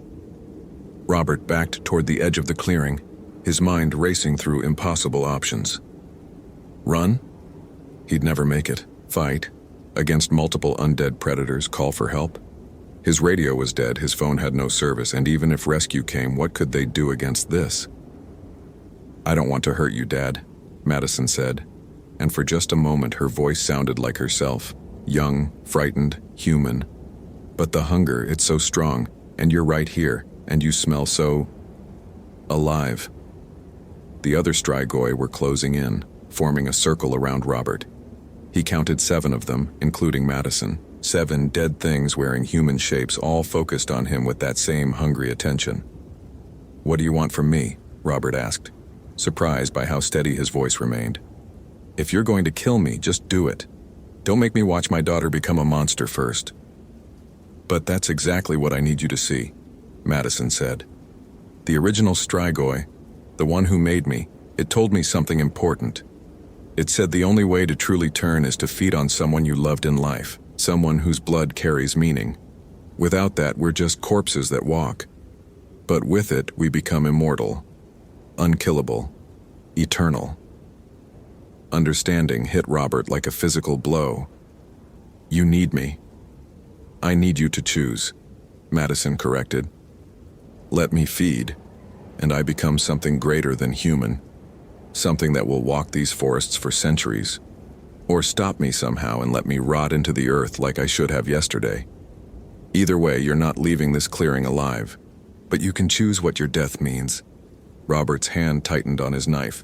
Robert backed toward the edge of the clearing, his mind racing through impossible options. Run? He'd never make it. Fight? Against multiple undead predators, call for help? His radio was dead, his phone had no service, and even if rescue came, what could they do against this? "I don't want to hurt you, Dad," Madison said, and for just a moment her voice sounded like herself, young, frightened, human. "But the hunger, it's so strong, and you're right here, and you smell so alive." The other Strigoi were closing in, forming a circle around Robert. He counted 7 of them, including Madison, 7 dead things wearing human shapes, all focused on him with that same hungry attention. "What do you want from me?" Robert asked, surprised by how steady his voice remained. "If you're going to kill me, just do it. Don't make me watch my daughter become a monster first." "But that's exactly what I need you to see," Madison said. "The original Strigoi, the one who made me, it told me something important. It said the only way to truly turn is to feed on someone you loved in life, someone whose blood carries meaning. Without that, we're just corpses that walk. But with it, we become immortal, unkillable, eternal." Understanding hit Robert like a physical blow. "You need me." "I need you to choose," Madison corrected. "Let me feed, and I become something greater than human. Something that will walk these forests for centuries. Or stop me somehow and let me rot into the earth like I should have yesterday. Either way, you're not leaving this clearing alive. But you can choose what your death means." Robert's hand tightened on his knife.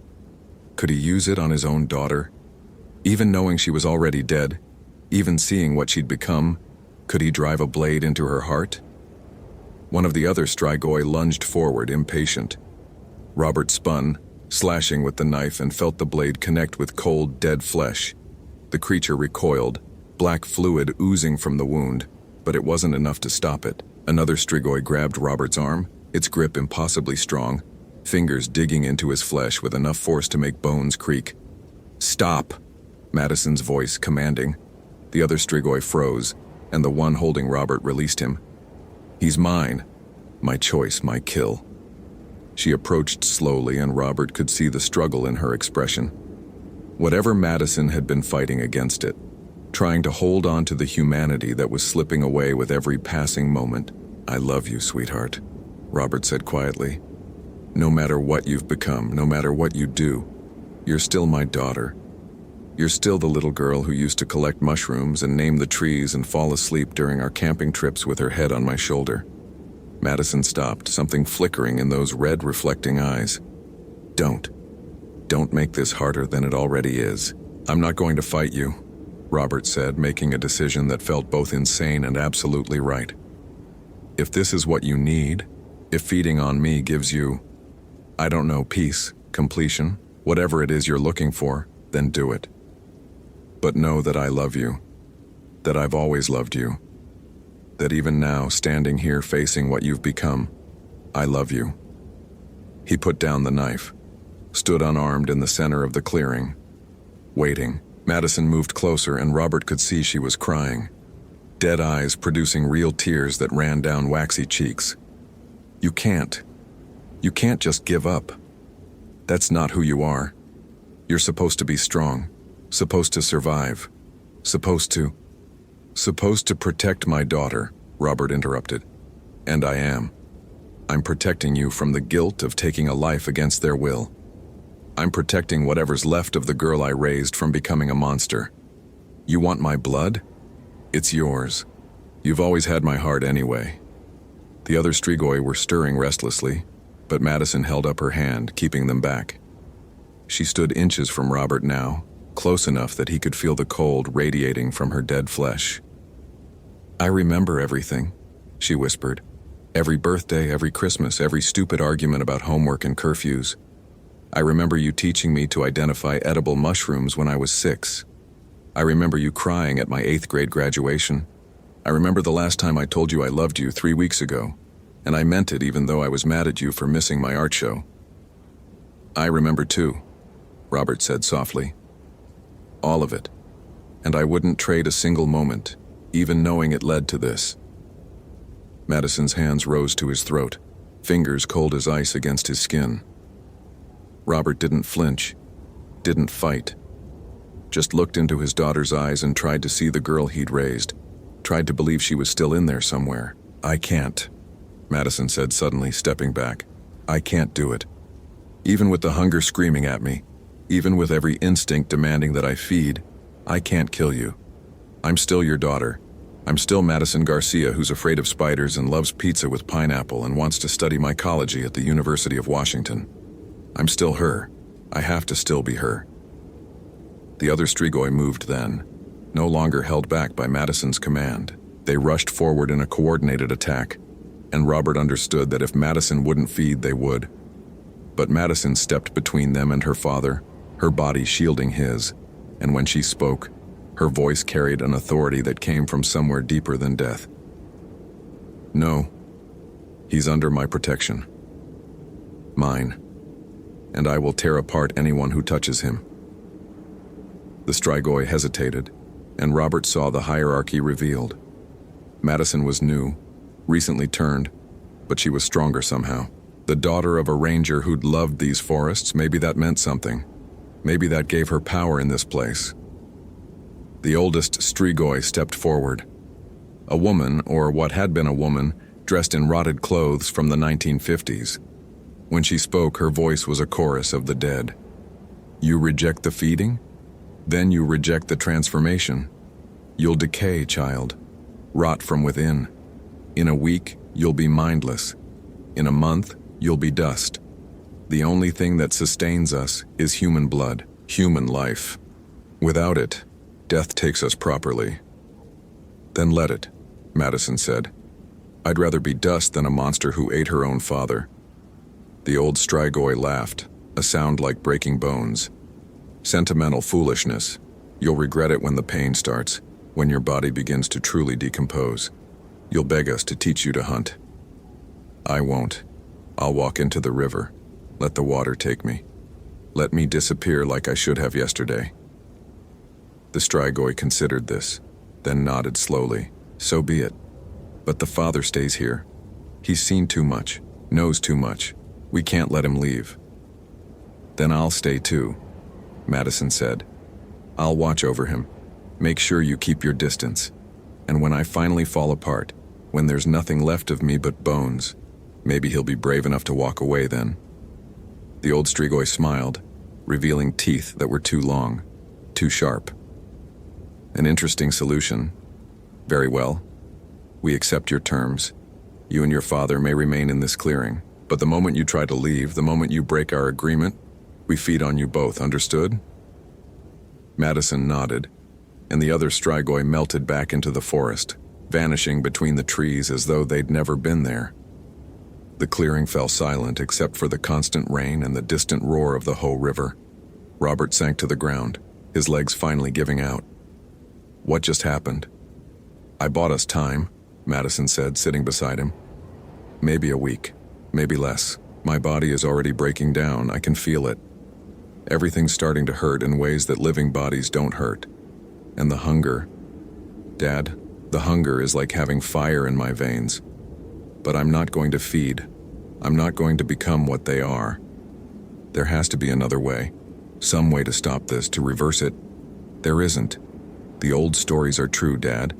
Could he use it on his own daughter? Even knowing she was already dead, even seeing what she'd become, could he drive a blade into her heart? One of the other Strigoi lunged forward, impatient. Robert spun, slashing with the knife, and felt the blade connect with cold, dead flesh. The creature recoiled, black fluid oozing from the wound, but it wasn't enough to stop it. Another Strigoi grabbed Robert's arm, its grip impossibly strong, fingers digging into his flesh with enough force to make bones creak. "Stop!" Madison's voice commanding. The other Strigoi froze, and the one holding Robert released him. "He's mine. My choice, my kill." She approached slowly, and Robert could see the struggle in her expression. Whatever Madison had been fighting against it, trying to hold on to the humanity that was slipping away with every passing moment. "I love you, sweetheart," Robert said quietly. "No matter what you've become, no matter what you do, you're still my daughter. You're still the little girl who used to collect mushrooms and name the trees and fall asleep during our camping trips with her head on my shoulder." Madison stopped, something flickering in those red reflecting eyes. Don't make this harder than it already is." "I'm not going to fight you," Robert said, making a decision that felt both insane and absolutely right. "If this is what you need, if feeding on me gives you, I don't know, peace, completion, whatever it is you're looking for, then do it. But know that I love you, that I've always loved you, that even now, standing here facing what you've become, I love you." He put down the knife, stood unarmed in the center of the clearing, waiting. Madison moved closer, and Robert could see she was crying, dead eyes producing real tears that ran down waxy cheeks. You can't just give up. That's not who you are. You're supposed to be strong, supposed to survive, supposed to protect my daughter," Robert interrupted. "And I am. I'm protecting you from the guilt of taking a life against their will. I'm protecting whatever's left of the girl I raised from becoming a monster. You want my blood? It's yours. You've always had my heart anyway." The other Strigoi were stirring restlessly, but Madison held up her hand, keeping them back. She stood inches from Robert now, close enough that he could feel the cold radiating from her dead flesh. "I remember everything," she whispered. "Every birthday, every Christmas, every stupid argument about homework and curfews. I remember you teaching me to identify edible mushrooms when I was 6. I remember you crying at my 8th grade graduation. I remember the last time I told you I loved you 3 weeks ago, and I meant it even though I was mad at you for missing my art show." "I remember too," Robert said softly. "All of it. And I wouldn't trade a single moment, even knowing it led to this." Madison's hands rose to his throat, fingers cold as ice against his skin. Robert didn't flinch, didn't fight, just looked into his daughter's eyes and tried to see the girl he'd raised, tried to believe she was still in there somewhere. "I can't," Madison said suddenly, stepping back. "I can't do it. Even with the hunger screaming at me, even with every instinct demanding that I feed, I can't kill you. I'm still your daughter. I'm still Madison Garcia, who's afraid of spiders and loves pizza with pineapple and wants to study mycology at the University of Washington. I'm still her. I have to still be her." The other Strigoi moved then, no longer held back by Madison's command. They rushed forward in a coordinated attack, and Robert understood that if Madison wouldn't feed, they would. But Madison stepped between them and her father, her body shielding his, and when she spoke, her voice carried an authority that came from somewhere deeper than death. "No, he's under my protection. Mine. And I will tear apart anyone who touches him." The Strigoi hesitated, and Robert saw the hierarchy revealed. Madison was new, recently turned, but she was stronger somehow. The daughter of a ranger who'd loved these forests, maybe that meant something. Maybe that gave her power in this place. The oldest Strigoi stepped forward. A woman, or what had been a woman, dressed in rotted clothes from the 1950s. When she spoke, her voice was a chorus of the dead. "You reject the feeding? Then you reject the transformation. You'll decay, child. Rot from within. In a week, you'll be mindless. In a month, you'll be dust. The only thing that sustains us is human blood, human life. Without it, death takes us properly." "Then let it," Madison said. "I'd rather be dust than a monster who ate her own father." The old Strigoi laughed, a sound like breaking bones. "Sentimental foolishness. You'll regret it when the pain starts, when your body begins to truly decompose. You'll beg us to teach you to hunt." "I won't. I'll walk into the river. Let the water take me. Let me disappear like I should have yesterday." The Strigoi considered this, then nodded slowly. "So be it. But the father stays here. He's seen too much, knows too much. We can't let him leave." "Then I'll stay too," Madison said. "I'll watch over him. Make sure you keep your distance. And when I finally fall apart, when there's nothing left of me but bones, maybe he'll be brave enough to walk away then." The old Strigoi smiled, revealing teeth that were too long, too sharp. "An interesting solution. Very well. We accept your terms. You and your father may remain in this clearing, but the moment you try to leave, the moment you break our agreement, we feed on you both, understood?" Madison nodded, and the other Strigoi melted back into the forest, vanishing between the trees as though they'd never been there. The clearing fell silent except for the constant rain and the distant roar of the Ho River. Robert sank to the ground, his legs finally giving out. "What just happened?" "I bought us time," Madison said, sitting beside him. "Maybe a week, maybe less. My body is already breaking down, I can feel it. Everything's starting to hurt in ways that living bodies don't hurt. And the hunger. Dad, the hunger is like having fire in my veins. But I'm not going to feed. I'm not going to become what they are. There has to be another way. Some way to stop this, to reverse it. There isn't. The old stories are true, Dad.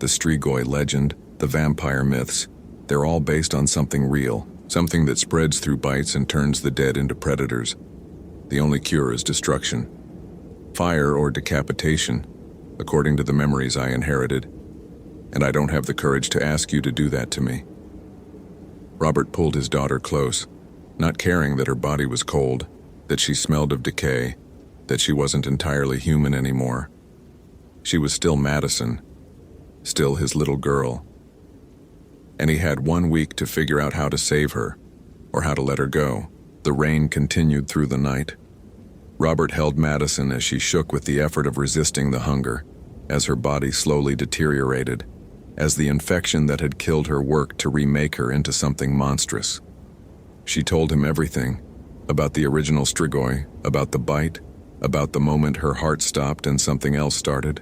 The Strigoi legend, the vampire myths, they're all based on something real, something that spreads through bites and turns the dead into predators. The only cure is destruction. Fire or decapitation, according to the memories I inherited. And I don't have the courage to ask you to do that to me." Robert pulled his daughter close, not caring that her body was cold, that she smelled of decay, that she wasn't entirely human anymore. She was still Madison, still his little girl. And he had 1 week to figure out how to save her, or how to let her go. The rain continued through the night. Robert held Madison as she shook with the effort of resisting the hunger, as her body slowly deteriorated, as the infection that had killed her worked to remake her into something monstrous. She told him everything, about the original Strigoi, about the bite, about the moment her heart stopped and something else started.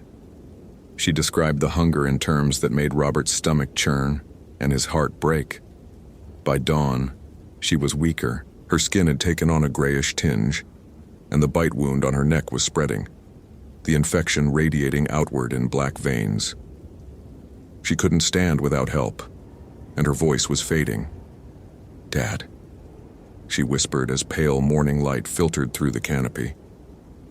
She described the hunger in terms that made Robert's stomach churn and his heart break. By dawn, she was weaker. Her skin had taken on a grayish tinge, and the bite wound on her neck was spreading, the infection radiating outward in black veins. She couldn't stand without help, and her voice was fading. "Dad," she whispered as pale morning light filtered through the canopy.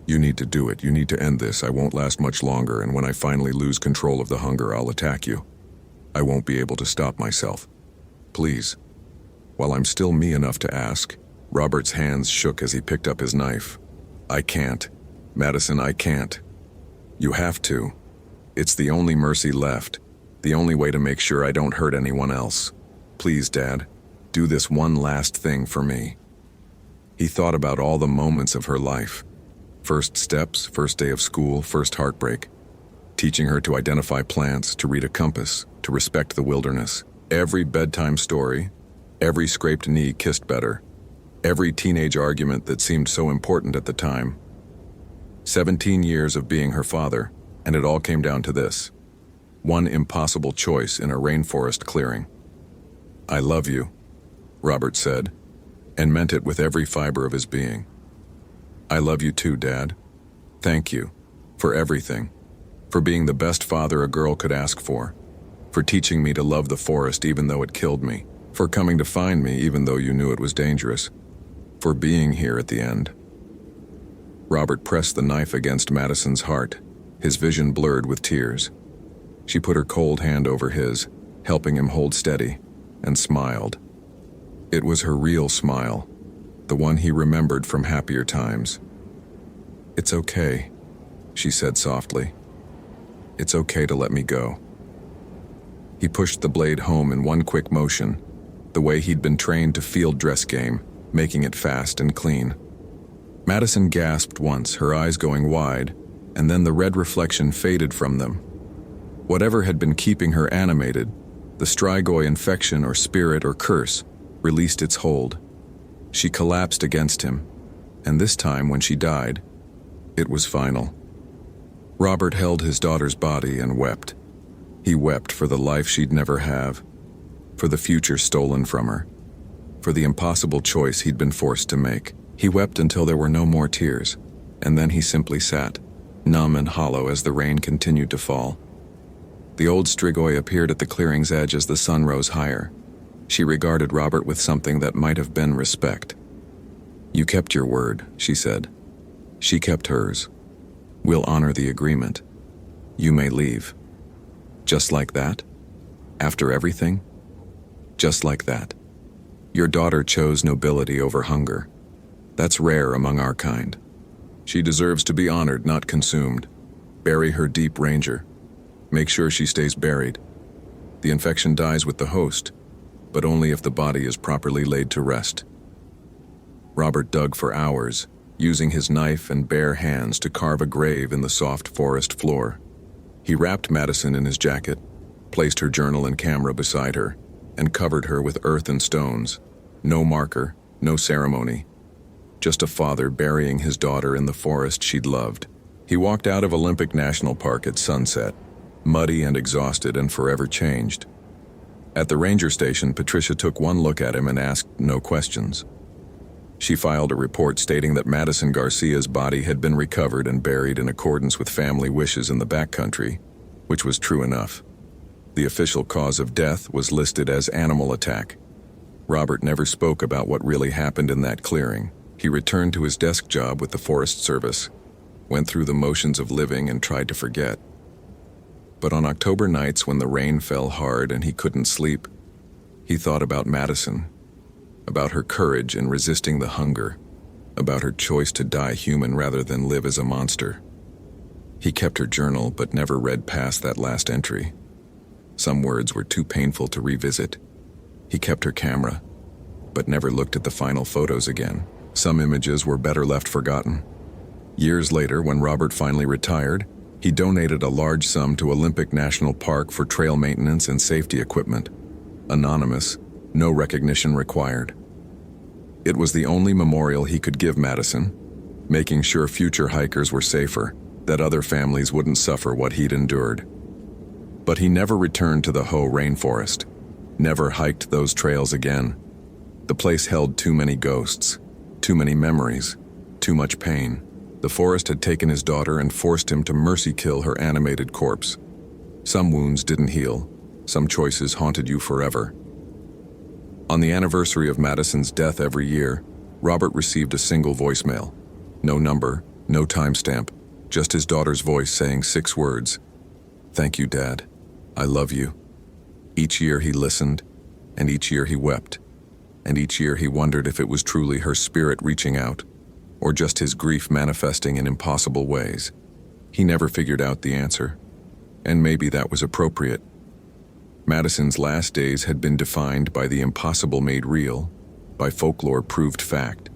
"You need to do it. You need to end this. I won't last much longer, and when I finally lose control of the hunger, I'll attack you. I won't be able to stop myself. Please." While I'm still me enough to ask, Robert's hands shook as he picked up his knife. "I can't. Madison, I can't. You have to. It's the only mercy left, the only way to make sure I don't hurt anyone else. Please, Dad, do this one last thing for me." He thought about all the moments of her life. First steps, first day of school, first heartbreak. Teaching her to identify plants, to read a compass, to respect the wilderness. Every bedtime story, every scraped knee kissed better. Every teenage argument that seemed so important at the time. 17 years of being her father, and it all came down to this. One impossible choice in a rainforest clearing. "I love you," Robert said, and meant it with every fiber of his being. "I love you too, Dad. Thank you. For everything. For being the best father a girl could ask for. For teaching me to love the forest even though it killed me. For coming to find me even though you knew it was dangerous. For being here at the end." Robert pressed the knife against Madison's heart, his vision blurred with tears. She put her cold hand over his, helping him hold steady, and smiled. It was her real smile, the one he remembered from happier times. "It's okay," she said softly. "It's okay to let me go." He pushed the blade home in one quick motion, the way he'd been trained to field dress game, making it fast and clean. Madison gasped once, her eyes going wide, and then the red reflection faded from them. Whatever had been keeping her animated, the Strigoi infection or spirit or curse, released its hold. She collapsed against him, and this time when she died, it was final. Robert held his daughter's body and wept. He wept for the life she'd never have, for the future stolen from her, for the impossible choice he'd been forced to make. He wept until there were no more tears, and then he simply sat, numb and hollow as the rain continued to fall. The old Strigoi appeared at the clearing's edge as the sun rose higher. She regarded Robert with something that might have been respect. "You kept your word," she said. She kept hers. "We'll honor the agreement. You may leave." "Just like that? After everything?" "Just like that. Your daughter chose nobility over hunger. That's rare among our kind. She deserves to be honored, not consumed. Bury her deep, Ranger. Make sure she stays buried. The infection dies with the host, but only if the body is properly laid to rest." Robert dug for hours, using his knife and bare hands to carve a grave in the soft forest floor. He wrapped Madison in his jacket, placed her journal and camera beside her, and covered her with earth and stones. No marker, no ceremony. Just a father burying his daughter in the forest she'd loved. He walked out of Olympic National Park at sunset, muddy and exhausted and forever changed. At the ranger station, Patricia took one look at him and asked no questions. She filed a report stating that Madison Garcia's body had been recovered and buried in accordance with family wishes in the backcountry, which was true enough. The official cause of death was listed as animal attack. Robert never spoke about what really happened in that clearing. He returned to his desk job with the Forest Service, went through the motions of living and tried to forget. But on October nights when the rain fell hard and he couldn't sleep, he thought about Madison, about her courage in resisting the hunger, about her choice to die human rather than live as a monster. He kept her journal but never read past that last entry. Some words were too painful to revisit. He kept her camera, but never looked at the final photos again. Some images were better left forgotten. Years later, when Robert finally retired, he donated a large sum to Olympic National Park for trail maintenance and safety equipment. Anonymous, no recognition required. It was the only memorial he could give Madison, making sure future hikers were safer, that other families wouldn't suffer what he'd endured. But he never returned to the Hoh rainforest, never hiked those trails again. The place held too many ghosts, too many memories, too much pain. The forest had taken his daughter and forced him to mercy kill her animated corpse. Some wounds didn't heal, some choices haunted you forever. On the anniversary of Madison's death every year, Robert received a single voicemail. No number, no timestamp, just his daughter's voice saying 6 words. "Thank you, Dad. I love you." Each year he listened, and each year he wept, and each year he wondered if it was truly her spirit reaching out, or just his grief manifesting in impossible ways. He never figured out the answer, and maybe that was appropriate. Madison's last days had been defined by the impossible made real, by folklore proved fact,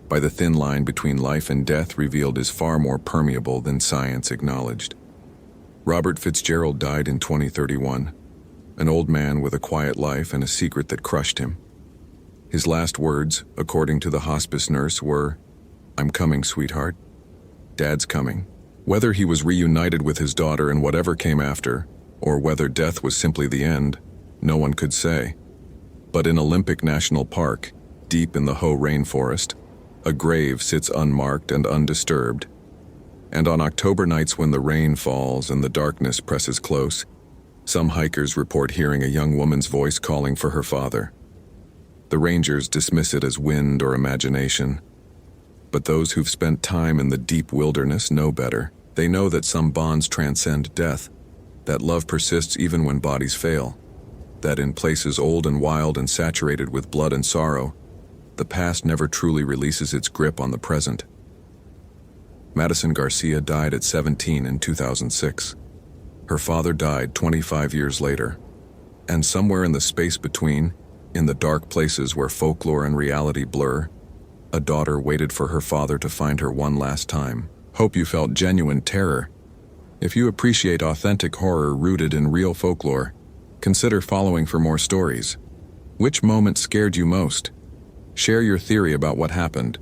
by the thin line between life and death revealed as far more permeable than science acknowledged. Robert Fitzgerald died in 2031, an old man with a quiet life and a secret that crushed him. His last words, according to the hospice nurse, were, "I'm coming, sweetheart. Dad's coming." Whether he was reunited with his daughter and whatever came after, or whether death was simply the end, no one could say. But in Olympic National Park, deep in the Hoh rainforest, a grave sits unmarked and undisturbed. And on October nights when the rain falls and the darkness presses close, some hikers report hearing a young woman's voice calling for her father. The rangers dismiss it as wind or imagination. But those who've spent time in the deep wilderness know better. They know that some bonds transcend death, that love persists even when bodies fail, that in places old and wild and saturated with blood and sorrow, the past never truly releases its grip on the present. Madison Garcia died at 17 in 2006. Her father died 25 years later. And somewhere in the space between, in the dark places where folklore and reality blur, a daughter waited for her father to find her one last time. Hope you felt genuine terror. If you appreciate authentic horror rooted in real folklore, consider following for more stories. Which moment scared you most? Share your theory about what happened.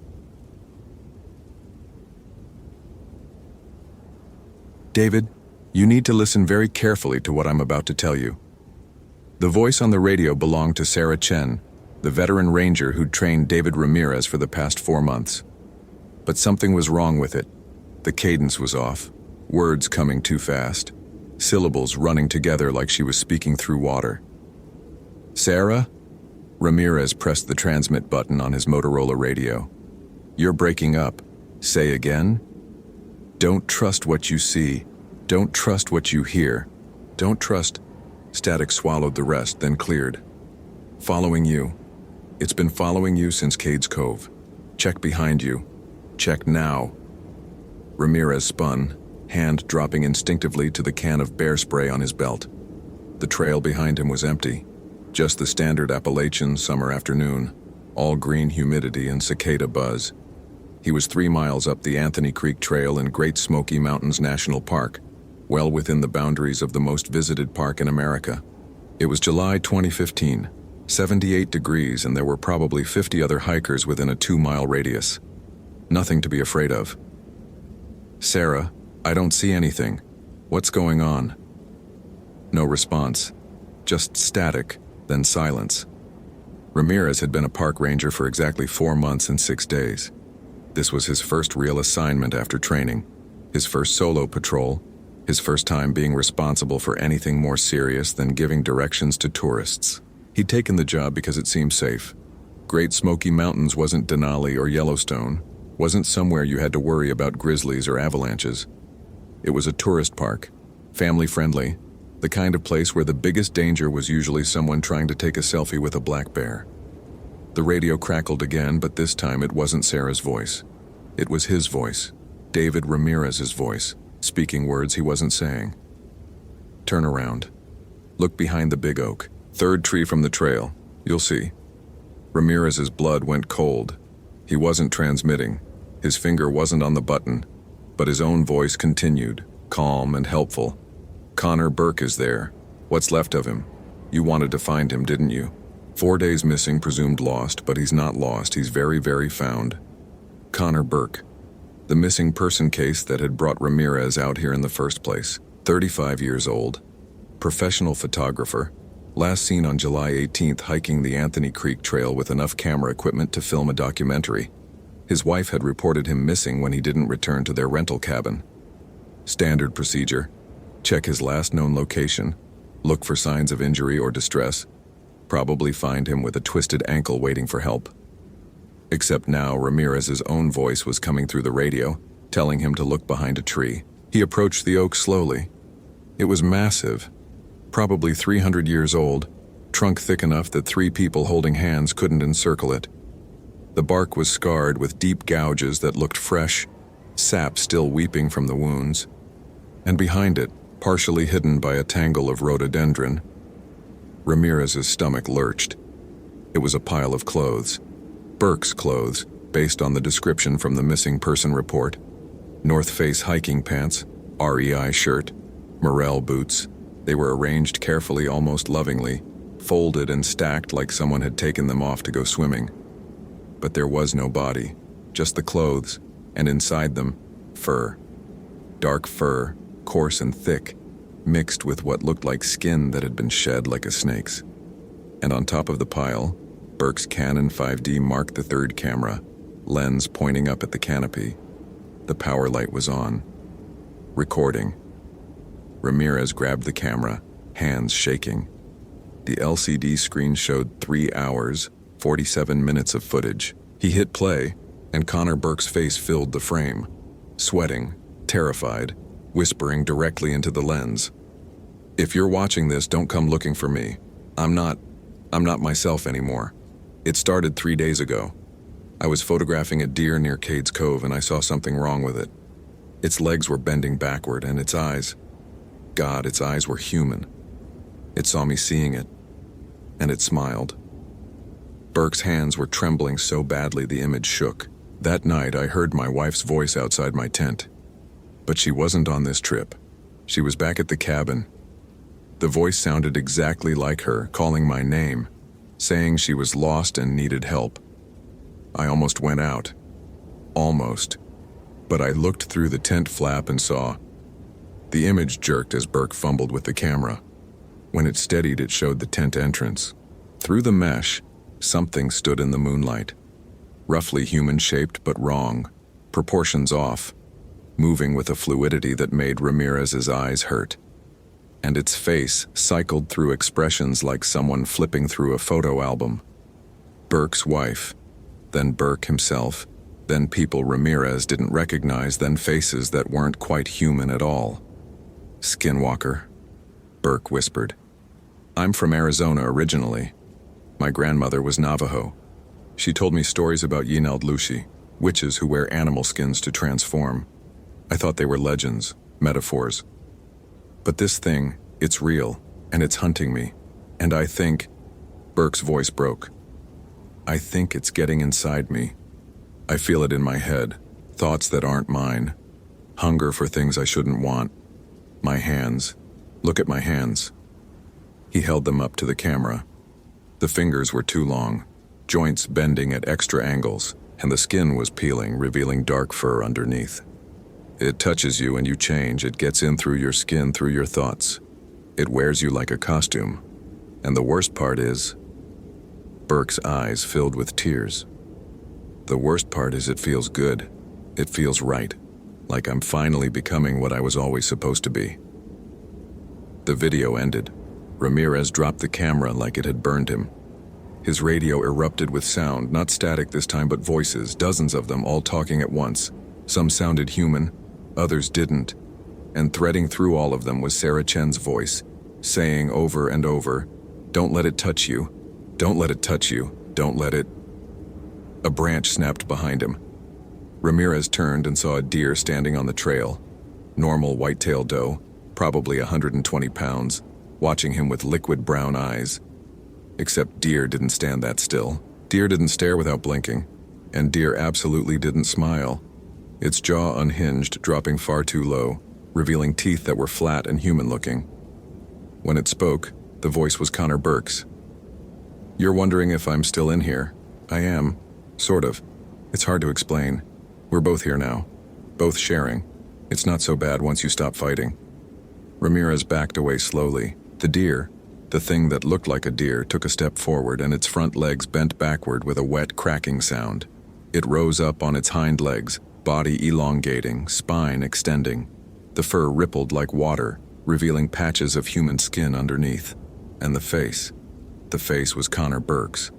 David, you need to listen very carefully to what I'm about to tell you. The voice on the radio belonged to Sarah Chen, the veteran ranger who'd trained David Ramirez for the past 4 months. But something was wrong with it. The cadence was off, words coming too fast, syllables running together like she was speaking through water. "Sarah?" Ramirez pressed the transmit button on his Motorola radio. "You're breaking up. Say again?" "Don't trust what you see. Don't trust what you hear. Don't trust..." Static swallowed the rest, then cleared. "Following you. It's been following you since Cades Cove. Check behind you. Check now." Ramirez spun, hand dropping instinctively to the can of bear spray on his belt. The trail behind him was empty. Just the standard Appalachian summer afternoon, all green humidity and cicada buzz. He was 3 miles up the Anthony Creek Trail in Great Smoky Mountains National Park, well within the boundaries of the most visited park in America. It was July 2015, 78 degrees, and there were probably 50 other hikers within a 2-mile radius. Nothing to be afraid of. "Sarah, I don't see anything. What's going on?" No response. Just static, then silence. Ramirez had been a park ranger for exactly 4 months and 6 days. This was his first real assignment after training, his first solo patrol, his first time being responsible for anything more serious than giving directions to tourists. He'd taken the job because it seemed safe. Great Smoky Mountains wasn't Denali or Yellowstone, wasn't somewhere you had to worry about grizzlies or avalanches. It was a tourist park, family-friendly, the kind of place where the biggest danger was usually someone trying to take a selfie with a black bear. The radio crackled again, but this time it wasn't Sarah's voice. It was his voice, David Ramirez's voice, speaking words he wasn't saying. Turn around. Look behind the big oak. Third tree from the trail. You'll see. Ramirez's blood went cold. He wasn't transmitting. His finger wasn't on the button, but his own voice continued, calm and helpful. Connor Burke is there. What's left of him? You wanted to find him, didn't you? 4 days missing, presumed lost, but he's not lost. He's very, very found. Connor Burke. The missing person case that had brought Ramirez out here in the first place. 35 years old. Professional photographer. Last seen on July 18th hiking the Anthony Creek Trail with enough camera equipment to film a documentary. His wife had reported him missing when he didn't return to their rental cabin. Standard procedure. Check his last known location. Look for signs of injury or distress. Probably find him with a twisted ankle waiting for help. Except now Ramirez's own voice was coming through the radio, telling him to look behind a tree. He approached the oak slowly. It was massive, probably 300 years old, trunk thick enough that 3 people holding hands couldn't encircle it. The bark was scarred with deep gouges that looked fresh, sap still weeping from the wounds. And behind it, partially hidden by a tangle of rhododendron, Ramirez's stomach lurched. It was a pile of clothes. Burke's clothes, based on the description from the missing person report. North Face hiking pants, REI shirt, Morel boots. They were arranged carefully, almost lovingly, folded and stacked like someone had taken them off to go swimming. But there was no body, just the clothes, and inside them, fur. Dark fur, coarse and thick, mixed with what looked like skin that had been shed like a snake's. And on top of the pile, Burke's Canon 5D Mark III camera, lens pointing up at the canopy. The power light was on. Recording. Ramirez grabbed the camera, hands shaking. The LCD screen showed 3 hours, 47 minutes of footage. He hit play, and Connor Burke's face filled the frame, sweating, terrified, whispering directly into the lens. If you're watching this, don't come looking for me. I'm not myself anymore. It started 3 days ago. I was photographing a deer near Cades Cove and I saw something wrong with it. Its legs were bending backward and its eyes, God, its eyes were human. It saw me seeing it, and it smiled. Burke's hands were trembling so badly the image shook. That night I heard my wife's voice outside my tent. But she wasn't on this trip. She was back at the cabin. The voice sounded exactly like her, calling my name, saying she was lost and needed help. I almost went out. Almost. But I looked through the tent flap and saw. The image jerked as Burke fumbled with the camera. When it steadied, it showed the tent entrance. Through the mesh, something stood in the moonlight. Roughly human-shaped but wrong, proportions off, moving with a fluidity that made Ramirez's eyes hurt. And its face cycled through expressions like someone flipping through a photo album. Burke's wife, then Burke himself, then people Ramirez didn't recognize, then faces that weren't quite human at all. Skinwalker, Burke whispered. I'm from Arizona originally. My grandmother was Navajo. She told me stories about Yineld Lushi, witches who wear animal skins to transform. I thought they were legends, metaphors. But this thing, it's real, and it's hunting me. And I think, Burke's voice broke. I think it's getting inside me. I feel it in my head, thoughts that aren't mine. Hunger for things I shouldn't want. My hands. Look at my hands. He held them up to the camera. The fingers were too long, joints bending at extra angles, and the skin was peeling, revealing dark fur underneath. It touches you and you change. It gets in through your skin, through your thoughts. It wears you like a costume. And the worst part is, Burke's eyes filled with tears. The worst part is it feels good. It feels right, like I'm finally becoming what I was always supposed to be. The video ended. Ramirez dropped the camera like it had burned him. His radio erupted with sound, not static this time, but voices, dozens of them, all talking at once. Some sounded human, others didn't. And threading through all of them was Sarah Chen's voice, saying over and over, "Don't let it touch you. Don't let it touch you. Don't let it." A branch snapped behind him. Ramirez turned and saw a deer standing on the trail. Normal white-tailed doe, probably 120 pounds, watching him with liquid brown eyes. Except deer didn't stand that still. Deer didn't stare without blinking. And deer absolutely didn't smile. Its jaw unhinged, dropping far too low, revealing teeth that were flat and human-looking. When it spoke, the voice was Connor Burke's. "You're wondering if I'm still in here? I am. Sort of. It's hard to explain. We're both here now. Both sharing. It's not so bad once you stop fighting." Ramirez backed away slowly. The deer, the thing that looked like a deer, took a step forward and its front legs bent backward with a wet cracking sound. It rose up on its hind legs, body elongating, spine extending. The fur rippled like water, revealing patches of human skin underneath. And the face was Connor Burke's.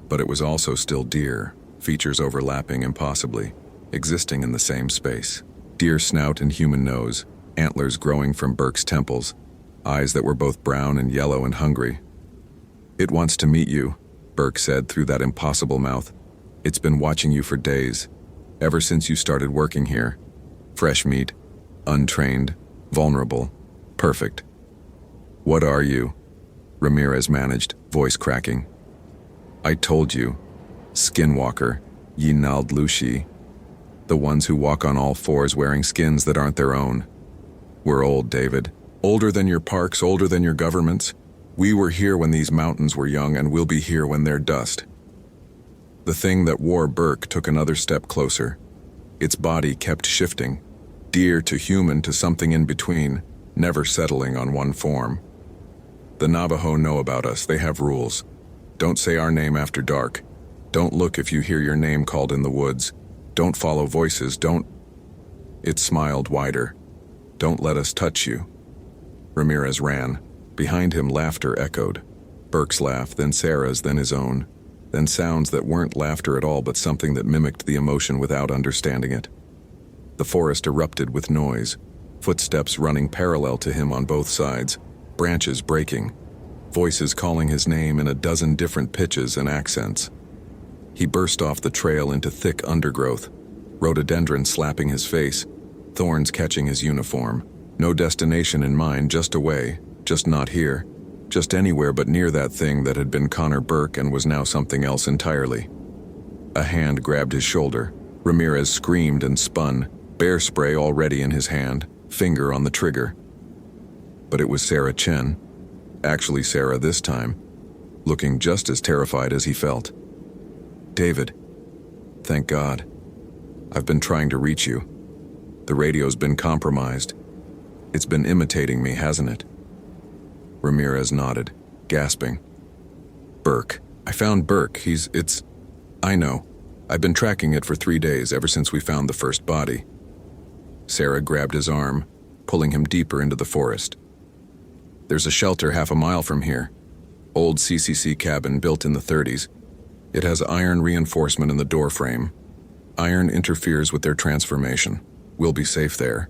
But it was also still deer, features overlapping impossibly, existing in the same space. Deer snout and human nose, antlers growing from Burke's temples, eyes that were both brown and yellow and hungry. "It wants to meet you," Burke said through that impossible mouth. "It's been watching you for days, ever since you started working here. Fresh meat, untrained, vulnerable, perfect." "What are you?" Ramirez managed, voice cracking. "I told you. Skinwalker, ye Nald Lushi. The ones who walk on all fours wearing skins that aren't their own. We're old, David. Older than your parks, older than your governments. We were here when these mountains were young, and we'll be here when they're dust." The thing that wore Burke took another step closer. Its body kept shifting, deer to human to something in between, never settling on one form. "The Navajo know about us. They have rules. Don't say our name after dark. Don't look if you hear your name called in the woods. Don't follow voices. Don't—" It smiled wider. "Don't let us touch you." Ramirez ran. Behind him, laughter echoed. Burke's laugh, then Sarah's, then his own. Then sounds that weren't laughter at all, but something that mimicked the emotion without understanding it. The forest erupted with noise, footsteps running parallel to him on both sides, branches breaking, voices calling his name in a dozen different pitches and accents. He burst off the trail into thick undergrowth, rhododendron slapping his face, thorns catching his uniform. No destination in mind, just away, just not here, just anywhere but near that thing that had been Connor Burke and was now something else entirely. A hand grabbed his shoulder. Ramirez screamed and spun, bear spray already in his hand, finger on the trigger. But it was Sarah Chen. Actually Sarah this time, looking just as terrified as he felt. "David, thank God. I've been trying to reach you. The radio's been compromised. It's been imitating me, hasn't it?" Ramirez nodded, gasping. "Burke. I found Burke. I know. I've been tracking it for 3 days, ever since we found the first body." Sarah grabbed his arm, pulling him deeper into the forest. "There's a shelter half a mile from here. Old CCC cabin built in the 30s. It has iron reinforcement in the door frame. Iron interferes with their transformation. We'll be safe there."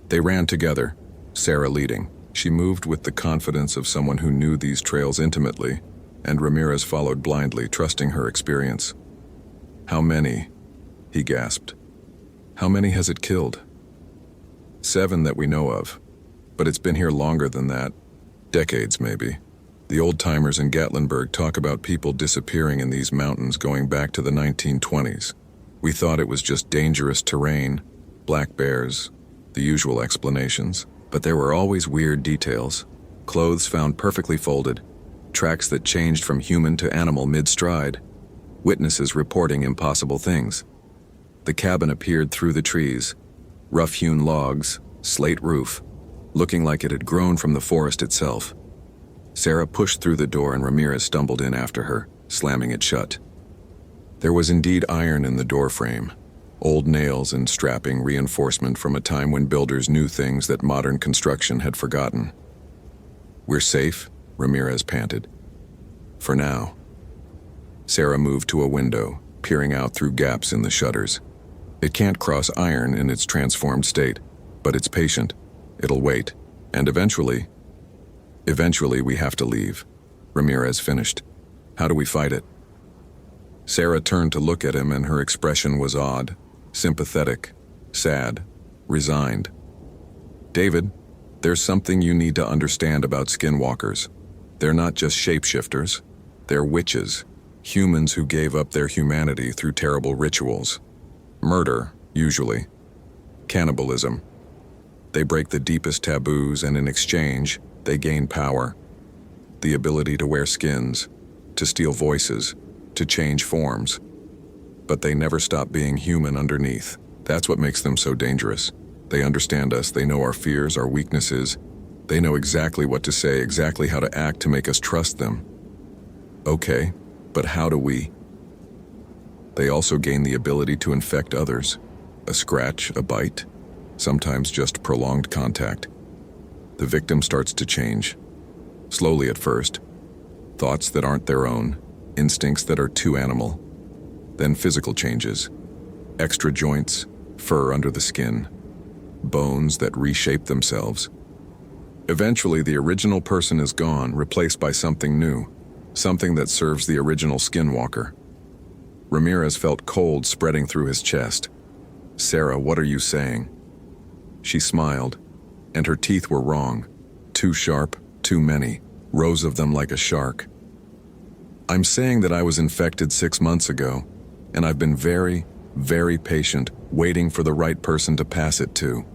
They ran together, Sarah leading. She moved with the confidence of someone who knew these trails intimately, and Ramirez followed blindly, trusting her experience. "How many?" he gasped. "How many has it killed?" "7 that we know of. But it's been here longer than that. Decades, maybe. The old-timers in Gatlinburg talk about people disappearing in these mountains going back to the 1920s. We thought it was just dangerous terrain, black bears, the usual explanations. But there were always weird details. Clothes found perfectly folded, tracks that changed from human to animal mid-stride, witnesses reporting impossible things. The cabin appeared through the trees, rough-hewn logs, slate roof, looking like it had grown from the forest itself. Sarah pushed through the door and Ramirez stumbled in after her, slamming it shut. There was indeed iron in the door frame, old nails and strapping reinforcement from a time when builders knew things that modern construction had forgotten. "We're safe," Ramirez panted. "For now." Sarah moved to a window, peering out through gaps in the shutters. It can't cross iron in its transformed state, but it's patient. It'll wait. And eventually we have to leave. Ramirez finished. "How do we fight it?" Sarah turned to look at him and her expression was odd, sympathetic, sad, resigned. David, there's something you need to understand about skinwalkers. They're not just shapeshifters. They're witches, humans who gave up their humanity through terrible rituals. Murder, usually. Cannibalism. They break the deepest taboos and in exchange, they gain power. The ability to wear skins, to steal voices, to change forms. But they never stop being human underneath. That's what makes them so dangerous. They understand us, they know our fears, our weaknesses. They know exactly what to say, exactly how to act to make us trust them. Okay, but how do we? They also gain the ability to infect others. A scratch, a bite, sometimes just prolonged contact. The victim starts to change. Slowly at first. Thoughts that aren't their own, instincts that are too animal. Then physical changes. Extra joints, fur under the skin, bones that reshape themselves. Eventually, the original person is gone, replaced by something new, something that serves the original skinwalker. Ramirez felt cold spreading through his chest. Sarah, what are you saying? She smiled, and her teeth were wrong. Too sharp, too many, rows of them like a shark. I'm saying that I was infected 6 months ago, and I've been very, very patient, waiting for the right person to pass it to.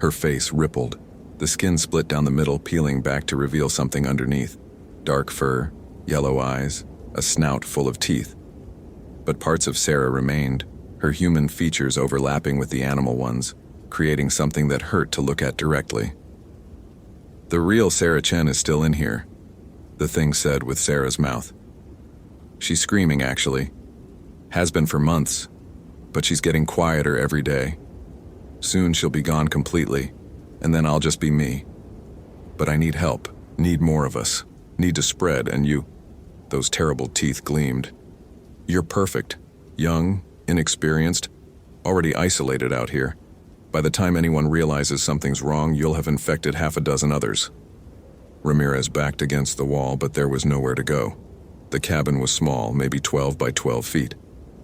Her face rippled. The skin split down the middle, peeling back to reveal something underneath. Dark fur, yellow eyes, a snout full of teeth. But parts of Sarah remained, her human features overlapping with the animal ones, creating something that hurt to look at directly. The real Sarah Chen is still in here, the thing said with Sarah's mouth. She's screaming, actually. Has been for months, but she's getting quieter every day. Soon she'll be gone completely, and then I'll just be me. But I need help, need more of us, need to spread, and you... Those terrible teeth gleamed. You're perfect, young, inexperienced, already isolated out here. By the time anyone realizes something's wrong, you'll have infected half a dozen others. Ramirez backed against the wall, but there was nowhere to go. The cabin was small, maybe 12 by 12 feet.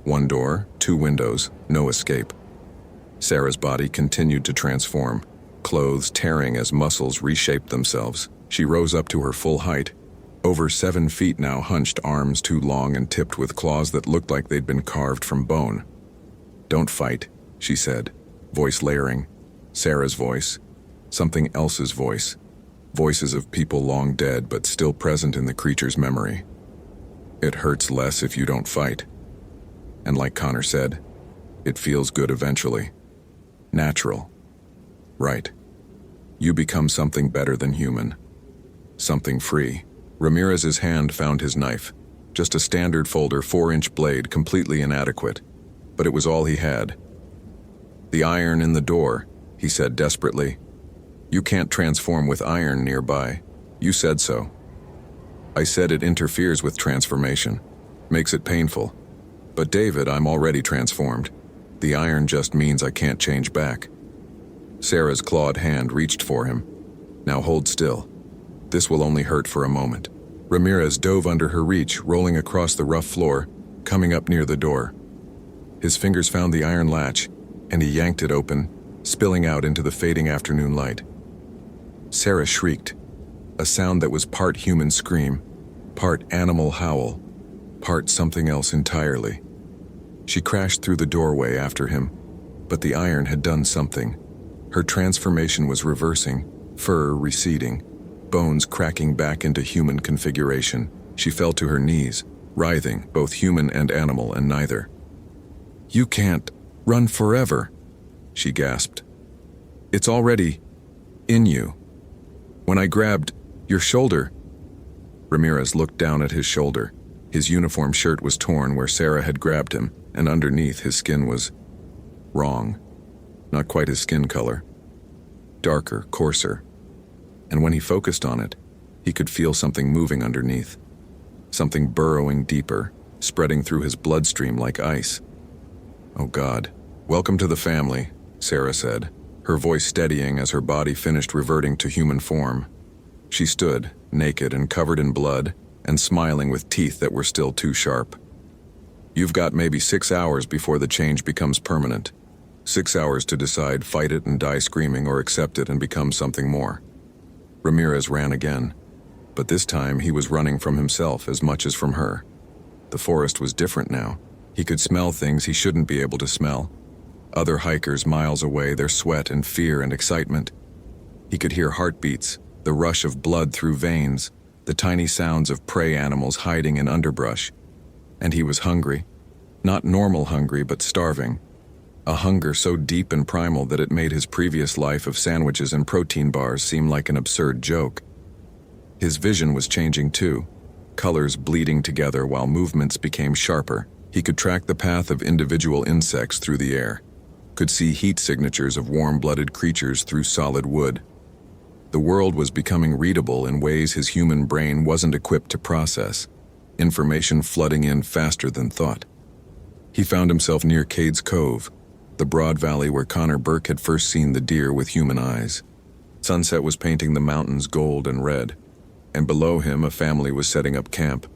1 door, 2 windows, no escape. Sarah's body continued to transform, clothes tearing as muscles reshaped themselves. She rose up to her full height, over 7 feet now, hunched arms too long and tipped with claws that looked like they'd been carved from bone. Don't fight, she said, voice layering. Sarah's voice, something else's voice. Voices of people long dead but still present in the creature's memory. It hurts less if you don't fight. And like Connor said, it feels good eventually. Natural. Right. You become something better than human. Something free. Ramirez's hand found his knife. Just a standard folder 4-inch blade, completely inadequate. But it was all he had. The iron in the door, he said desperately. You can't transform with iron nearby. You said so. I said it interferes with transformation. Makes it painful. But David, I'm already transformed. The iron just means I can't change back. Sarah's clawed hand reached for him. Now hold still. This will only hurt for a moment. Ramirez dove under her reach, rolling across the rough floor, coming up near the door. His fingers found the iron latch, and he yanked it open, spilling out into the fading afternoon light. Sarah shrieked, a sound that was part human scream, part animal howl, part something else entirely. She crashed through the doorway after him, but the iron had done something. Her transformation was reversing, fur receding, bones cracking back into human configuration. She fell to her knees, writhing, both human and animal, and neither. You can't run forever, she gasped. It's already in you. When I grabbed your shoulder. Ramirez looked down at his shoulder. His uniform shirt was torn where Sarah had grabbed him, and underneath his skin was wrong. Not quite his skin color. Darker, coarser. And when he focused on it, he could feel something moving underneath. Something burrowing deeper, spreading through his bloodstream like ice. Oh God. Welcome to the family, Sarah said, her voice steadying as her body finished reverting to human form. She stood, naked and covered in blood, and smiling with teeth that were still too sharp. You've got maybe 6 hours before the change becomes permanent. 6 hours to decide, fight it and die screaming, or accept it and become something more. Ramirez ran again, but this time he was running from himself as much as from her. The forest was different now. He could smell things he shouldn't be able to smell. Other hikers miles away, their sweat and fear and excitement. He could hear heartbeats, the rush of blood through veins, the tiny sounds of prey animals hiding in underbrush. And he was hungry. Not normal hungry, but starving. A hunger so deep and primal that it made his previous life of sandwiches and protein bars seem like an absurd joke. His vision was changing too, colors bleeding together while movements became sharper. He could track the path of individual insects through the air, could see heat signatures of warm-blooded creatures through solid wood. The world was becoming readable in ways his human brain wasn't equipped to process, information flooding in faster than thought. He found himself near Cades Cove, the broad valley where Connor Burke had first seen the deer with human eyes. Sunset was painting the mountains gold and red, and below him a family was setting up camp.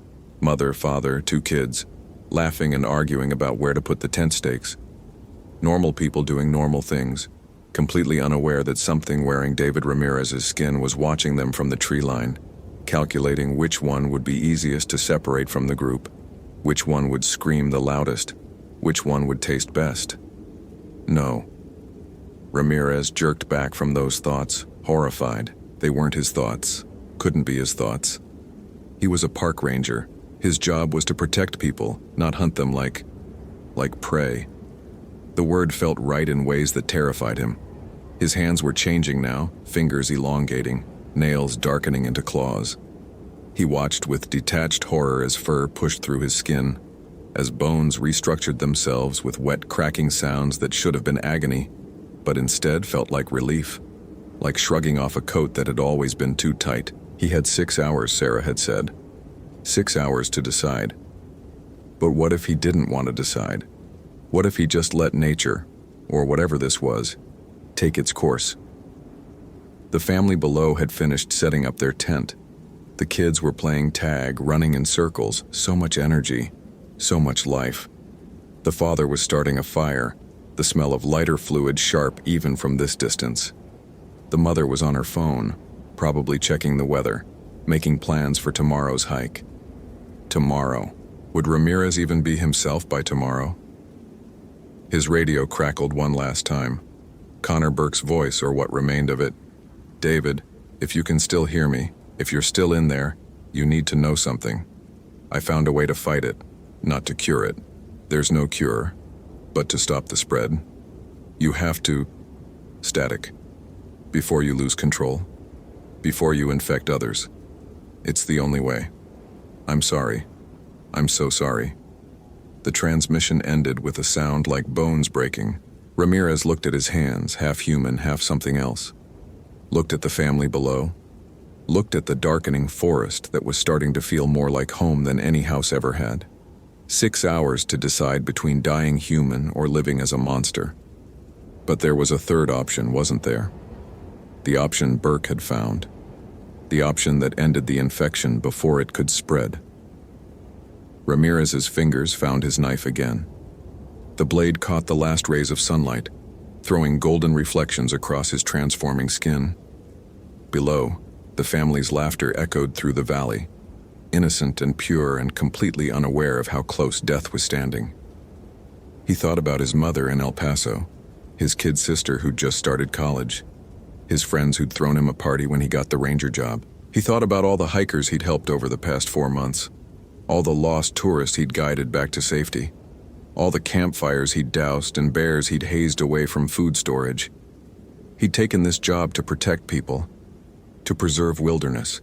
Mother, father, 2 kids, laughing and arguing about where to put the tent stakes. Normal people doing normal things, completely unaware that something wearing David Ramirez's skin was watching them from the tree line, calculating which one would be easiest to separate from the group, which one would scream the loudest, which one would taste best. No. Ramirez jerked back from those thoughts, horrified. They weren't his thoughts, couldn't be his thoughts. He was a park ranger. His job was to protect people, not hunt them like prey. The word felt right in ways that terrified him. His hands were changing now, fingers elongating, nails darkening into claws. He watched with detached horror as fur pushed through his skin, as bones restructured themselves with wet cracking sounds that should have been agony, but instead felt like relief, like shrugging off a coat that had always been too tight. He had 6 hours, Sarah had said. 6 hours to decide. But what if he didn't want to decide? What if he just let nature, or whatever this was, take its course? The family below had finished setting up their tent. The kids were playing tag, running in circles, so much energy, so much life. The father was starting a fire, the smell of lighter fluid sharp even from this distance. The mother was on her phone, probably checking the weather, making plans for tomorrow's hike. Tomorrow. Would Ramirez even be himself by tomorrow? His radio crackled one last time. Connor Burke's voice, or what remained of it. David, if you can still hear me, if you're still in there, you need to know something. I found a way to fight it, not to cure it. There's no cure, but to stop the spread. You have to... Static. Before you lose control. Before you infect others. It's the only way. I'm sorry. I'm so sorry. The transmission ended with a sound like bones breaking. Ramirez looked at his hands, half human, half something else. Looked at the family below. Looked at the darkening forest that was starting to feel more like home than any house ever had. 6 hours to decide between dying human or living as a monster. But there was a third option, wasn't there? The option Burke had found. The option that ended the infection before it could spread. Ramirez's fingers found his knife again. The blade caught the last rays of sunlight, throwing golden reflections across his transforming skin. Below, the family's laughter echoed through the valley, innocent and pure and completely unaware of how close death was standing. He thought about his mother in El Paso, his kid sister who'd just started college, his friends who'd thrown him a party when he got the ranger job. He thought about all the hikers he'd helped over the past 4 months, all the lost tourists he'd guided back to safety, all the campfires he'd doused and bears he'd hazed away from food storage. He'd taken this job to protect people, to preserve wilderness,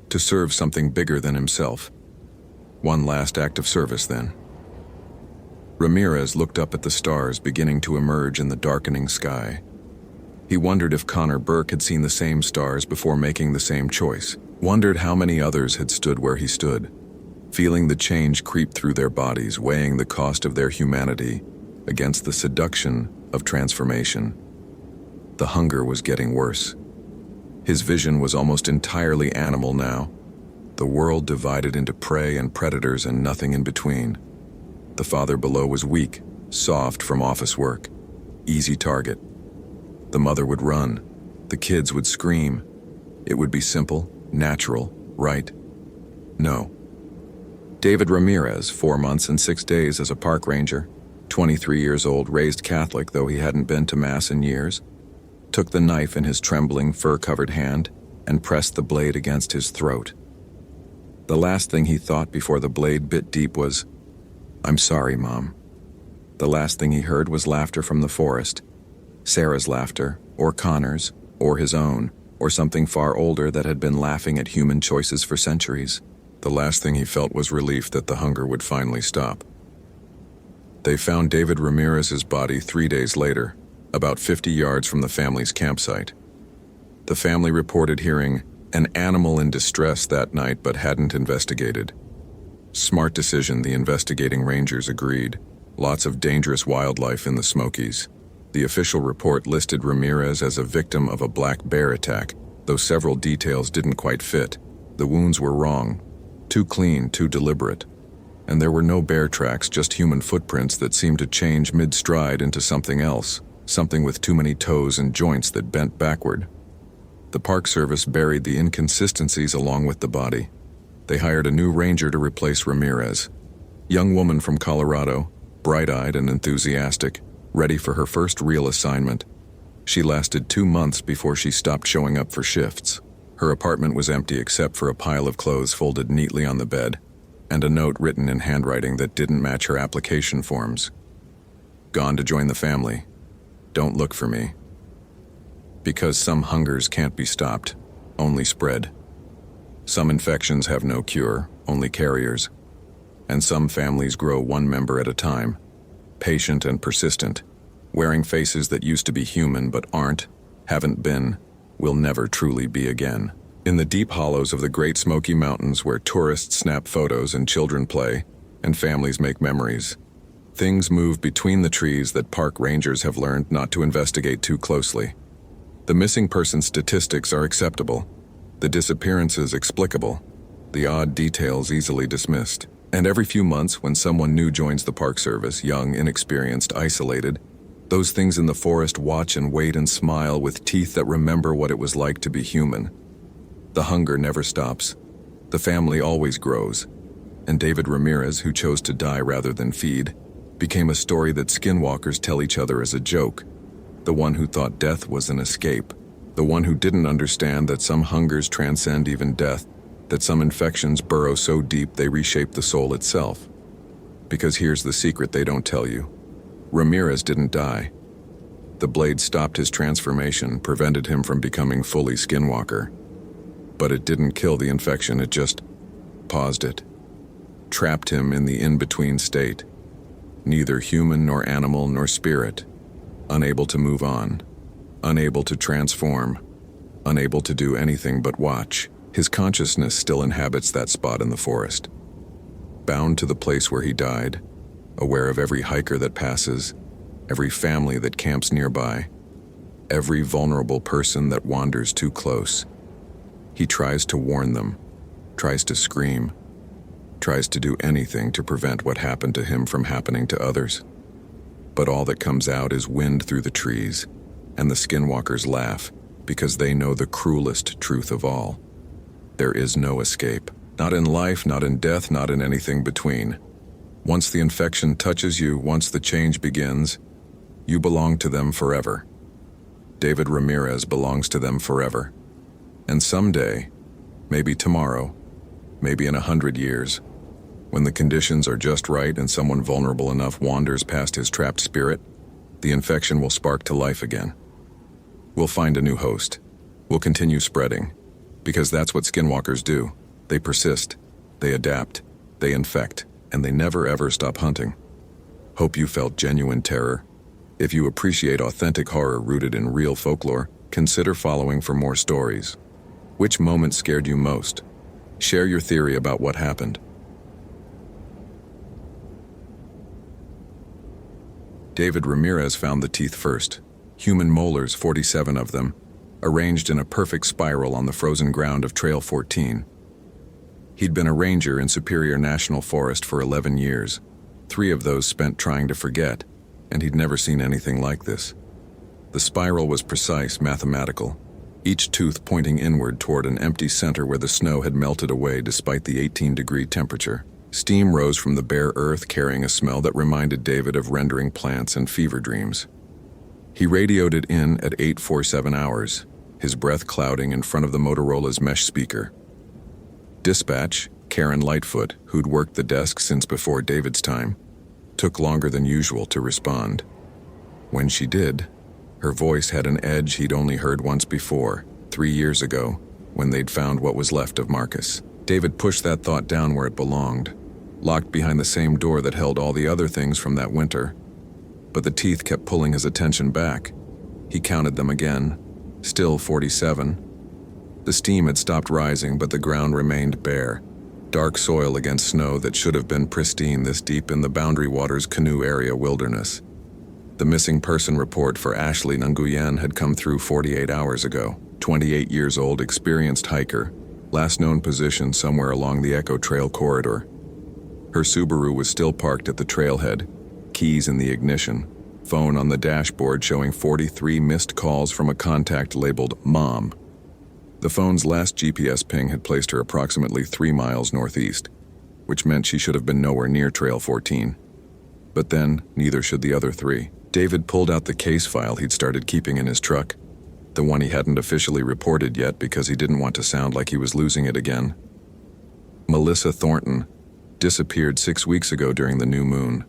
to serve something bigger than himself. One last act of service, then. Ramirez looked up at the stars beginning to emerge in the darkening sky. He wondered if Connor Burke had seen the same stars before making the same choice, wondered how many others had stood where he stood, feeling the change creep through their bodies, weighing the cost of their humanity against the seduction of transformation. The hunger was getting worse. His vision was almost entirely animal now, the world divided into prey and predators and nothing in between. The father below was weak, soft from office work, easy target. The mother would run. The kids would scream. It would be simple, natural, right? No. David Ramirez, 4 months and 6 days as a park ranger, 23 years old, raised Catholic though he hadn't been to Mass in years, took the knife in his trembling, fur-covered hand and pressed the blade against his throat. The last thing he thought before the blade bit deep was, "I'm sorry, Mom." The last thing he heard was laughter from the forest. Sarah's laughter, or Connor's, or his own, or something far older that had been laughing at human choices for centuries. The last thing he felt was relief that the hunger would finally stop. They found David Ramirez's body 3 days later, about 50 yards from the family's campsite. The family reported hearing an animal in distress that night but hadn't investigated. Smart decision, the investigating rangers agreed. Lots of dangerous wildlife in the Smokies. The official report listed Ramirez as a victim of a black bear attack, though several details didn't quite fit. The wounds were wrong, too clean, too deliberate. And there were no bear tracks, just human footprints that seemed to change mid-stride into something else, something with too many toes and joints that bent backward. The Park Service buried the inconsistencies along with the body. They hired a new ranger to replace Ramirez. Young woman from Colorado, bright-eyed and enthusiastic, ready for her first real assignment. She lasted 2 months before she stopped showing up for shifts. Her apartment was empty except for a pile of clothes folded neatly on the bed, and a note written in handwriting that didn't match her application forms. Gone to join the family. Don't look for me. Because some hungers can't be stopped, only spread. Some infections have no cure, only carriers. And some families grow one member at a time, patient and persistent, wearing faces that used to be human but aren't, haven't been, will never truly be again. In the deep hollows of the Great Smoky Mountains where tourists snap photos and children play, and families make memories, things move between the trees that park rangers have learned not to investigate too closely. The missing person statistics are acceptable, the disappearances explicable, the odd details easily dismissed. And every few months, when someone new joins the Park Service, young, inexperienced, isolated, those things in the forest watch and wait and smile with teeth that remember what it was like to be human. The hunger never stops. The family always grows. And David Ramirez, who chose to die rather than feed, became a story that skinwalkers tell each other as a joke. The one who thought death was an escape. The one who didn't understand that some hungers transcend even death, that some infections burrow so deep they reshape the soul itself. Because here's the secret they don't tell you. Ramirez didn't die. The blade stopped his transformation, prevented him from becoming fully skinwalker. But it didn't kill the infection, it just paused it. Trapped him in the in-between state. Neither human nor animal nor spirit. Unable to move on. Unable to transform. Unable to do anything but watch. His consciousness still inhabits that spot in the forest. Bound to the place where he died, aware of every hiker that passes, every family that camps nearby, every vulnerable person that wanders too close. He tries to warn them, tries to scream, tries to do anything to prevent what happened to him from happening to others. But all that comes out is wind through the trees, and the skinwalkers laugh because they know the cruelest truth of all. There is no escape. Not in life, not in death, not in anything between. Once the infection touches you, once the change begins, you belong to them forever. David Ramirez belongs to them forever. And someday, maybe tomorrow, maybe in 100 years, when the conditions are just right and someone vulnerable enough wanders past his trapped spirit, the infection will spark to life again. We'll find a new host. We'll continue spreading. Because that's what skinwalkers do. They persist, they adapt, they infect, and they never ever stop hunting. Hope you felt genuine terror. If you appreciate authentic horror rooted in real folklore, consider following for more stories. Which moment scared you most? Share your theory about what happened. David Ramirez found the teeth first. Human molars, 47 of them, arranged in a perfect spiral on the frozen ground of Trail 14. He'd been a ranger in Superior National Forest for 11 years. 3 of those spent trying to forget, and he'd never seen anything like this. The spiral was precise, mathematical, each tooth pointing inward toward an empty center where the snow had melted away despite the 18-degree temperature. Steam rose from the bare earth, carrying a smell that reminded David of rendering plants and fever dreams. He radioed it in at 8:47 hours, his breath clouding in front of the Motorola's mesh speaker. Dispatch, Karen Lightfoot, who'd worked the desk since before David's time, took longer than usual to respond. When she did, her voice had an edge he'd only heard once before, 3 years ago, when they'd found what was left of Marcus. David pushed that thought down where it belonged, locked behind the same door that held all the other things from that winter. But the teeth kept pulling his attention back. He counted them again, still 47. The steam had stopped rising, but the ground remained bare, dark soil against snow that should have been pristine this deep in the Boundary Waters Canoe Area wilderness. The missing person report for Ashley Nguyen had come through 48 hours ago. 28 years old, experienced hiker, last known position somewhere along the Echo Trail corridor. Her Subaru was still parked at the trailhead, keys in the ignition, phone on the dashboard showing 43 missed calls from a contact labeled Mom. The phone's last GPS ping had placed her approximately 3 miles northeast, which meant she should have been nowhere near Trail 14. But then, neither should the other 3. David pulled out the case file he'd started keeping in his truck, the one he hadn't officially reported yet because he didn't want to sound like he was losing it again. Melissa Thornton disappeared 6 weeks ago during the new moon.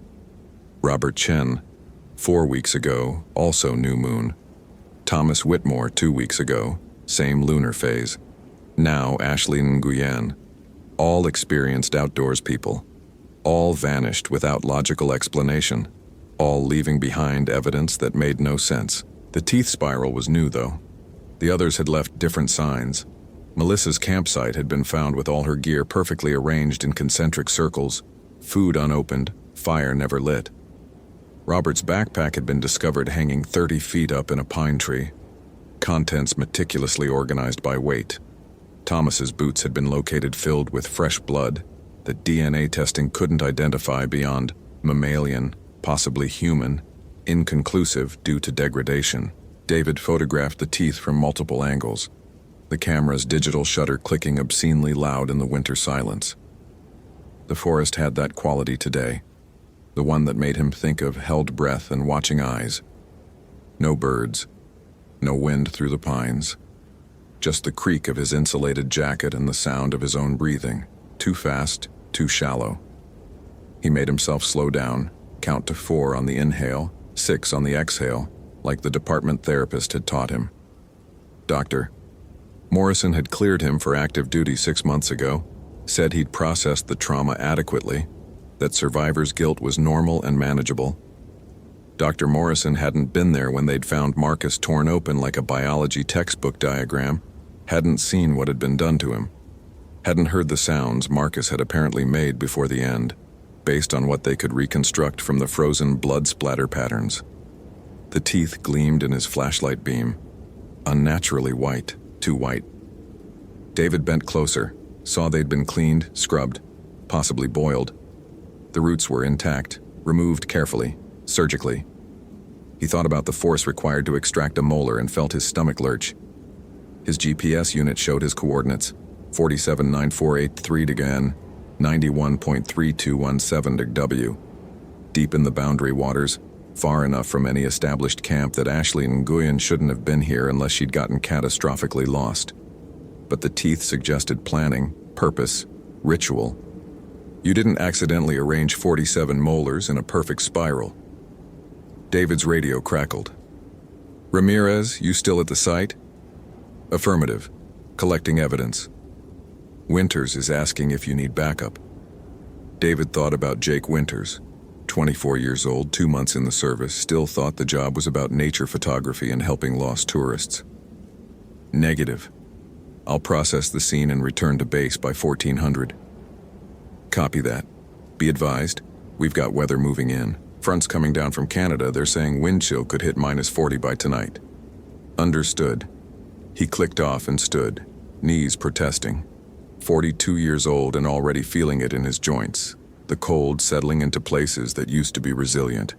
Robert Chen, 4 weeks ago, also new moon. Thomas Whitmore, 2 weeks ago, same lunar phase. Now Ashley Nguyen, all experienced outdoors people. All vanished without logical explanation, all leaving behind evidence that made no sense. The teeth spiral was new, though. The others had left different signs. Melissa's campsite had been found with all her gear perfectly arranged in concentric circles, food unopened, fire never lit. Robert's backpack had been discovered hanging 30 feet up in a pine tree, contents meticulously organized by weight. Thomas's boots had been located filled with fresh blood that DNA testing couldn't identify beyond mammalian, possibly human, inconclusive due to degradation. David photographed the teeth from multiple angles, the camera's digital shutter clicking obscenely loud in the winter silence. The forest had that quality today, the one that made him think of held breath and watching eyes. No birds, no wind through the pines, just the creak of his insulated jacket and the sound of his own breathing, too fast, too shallow. He made himself slow down, count to 4 on the inhale, 6 on the exhale, like the department therapist had taught him. Doctor Morrison had cleared him for active duty 6 months ago, said he'd processed the trauma adequately, that survivor's guilt was normal and manageable. Dr. Morrison hadn't been there when they'd found Marcus torn open like a biology textbook diagram, hadn't seen what had been done to him, hadn't heard the sounds Marcus had apparently made before the end, based on what they could reconstruct from the frozen blood splatter patterns. The teeth gleamed in his flashlight beam, unnaturally white, too white. David bent closer, saw they'd been cleaned, scrubbed, possibly boiled. The roots were intact, removed carefully, surgically. He thought about the force required to extract a molar and felt his stomach lurch. His GPS unit showed his coordinates, 479483 to Gan, 91.3217 to W. Deep in the Boundary Waters, far enough from any established camp that Ashley Nguyen shouldn't have been here unless she'd gotten catastrophically lost. But the teeth suggested planning, purpose, ritual. You didn't accidentally arrange 47 molars in a perfect spiral. David's radio crackled. Ramirez, you still at the site? Affirmative. Collecting evidence. Winters is asking if you need backup. David thought about Jake Winters, 24 years old, 2 months in the service, still thought the job was about nature photography and helping lost tourists. Negative. I'll process the scene and return to base by 1400. Copy that. Be advised, we've got weather moving in. Fronts coming down from Canada, they're saying wind chill could hit -40 by tonight. Understood. He clicked off and stood, knees protesting. 42 years old and already feeling it in his joints. the cold settling into places that used to be resilient.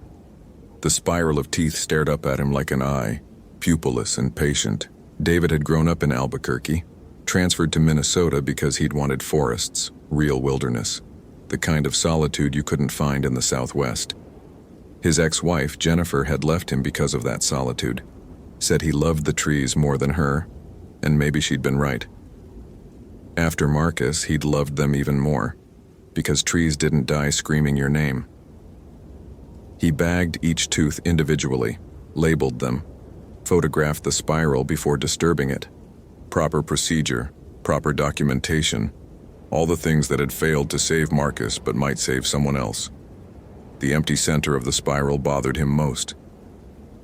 The spiral of teeth stared up at him like an eye, pupilless and patient. David had grown up in Albuquerque, transferred to Minnesota because he'd wanted forests, real wilderness, the kind of solitude you couldn't find in the Southwest. His ex-wife, Jennifer, had left him because of that solitude, said he loved the trees more than her, and maybe she'd been right. After Marcus, he'd loved them even more, because trees didn't die screaming your name. He bagged each tooth individually, labeled them, photographed the spiral before disturbing it. Proper procedure, proper documentation, all the things that had failed to save Marcus but might save someone else. The empty center of the spiral bothered him most.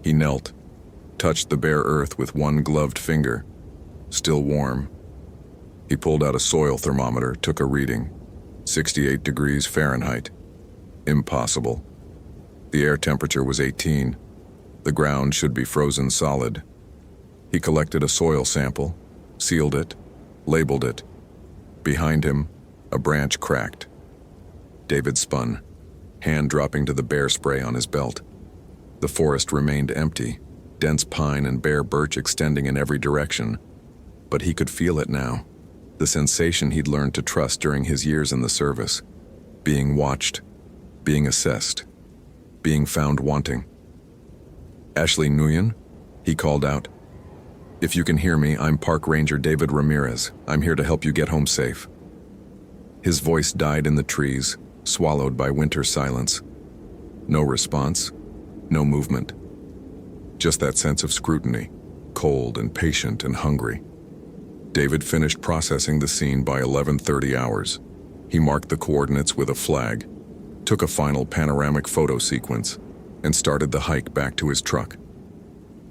He knelt, touched the bare earth with one gloved finger, still warm. He pulled out a soil thermometer, took a reading. 68 degrees Fahrenheit. Impossible. The air temperature was 18. The ground should be frozen solid. He collected a soil sample, sealed it, labeled it. Behind him, a branch cracked. David spun, hand dropping to the bear spray on his belt. The forest remained empty, dense pine and bare birch extending in every direction. But he could feel it now, the sensation he'd learned to trust during his years in the service. Being watched, being assessed, being found wanting. "Ashley Nguyen?" he called out. "If you can hear me, I'm Park Ranger David Ramirez. I'm here to help you get home safe." His voice died in the trees, swallowed by winter silence. No response, no movement. Just that sense of scrutiny, cold and patient and hungry. David finished processing the scene by 11:30 hours. He marked the coordinates with a flag, took a final panoramic photo sequence, and started the hike back to his truck.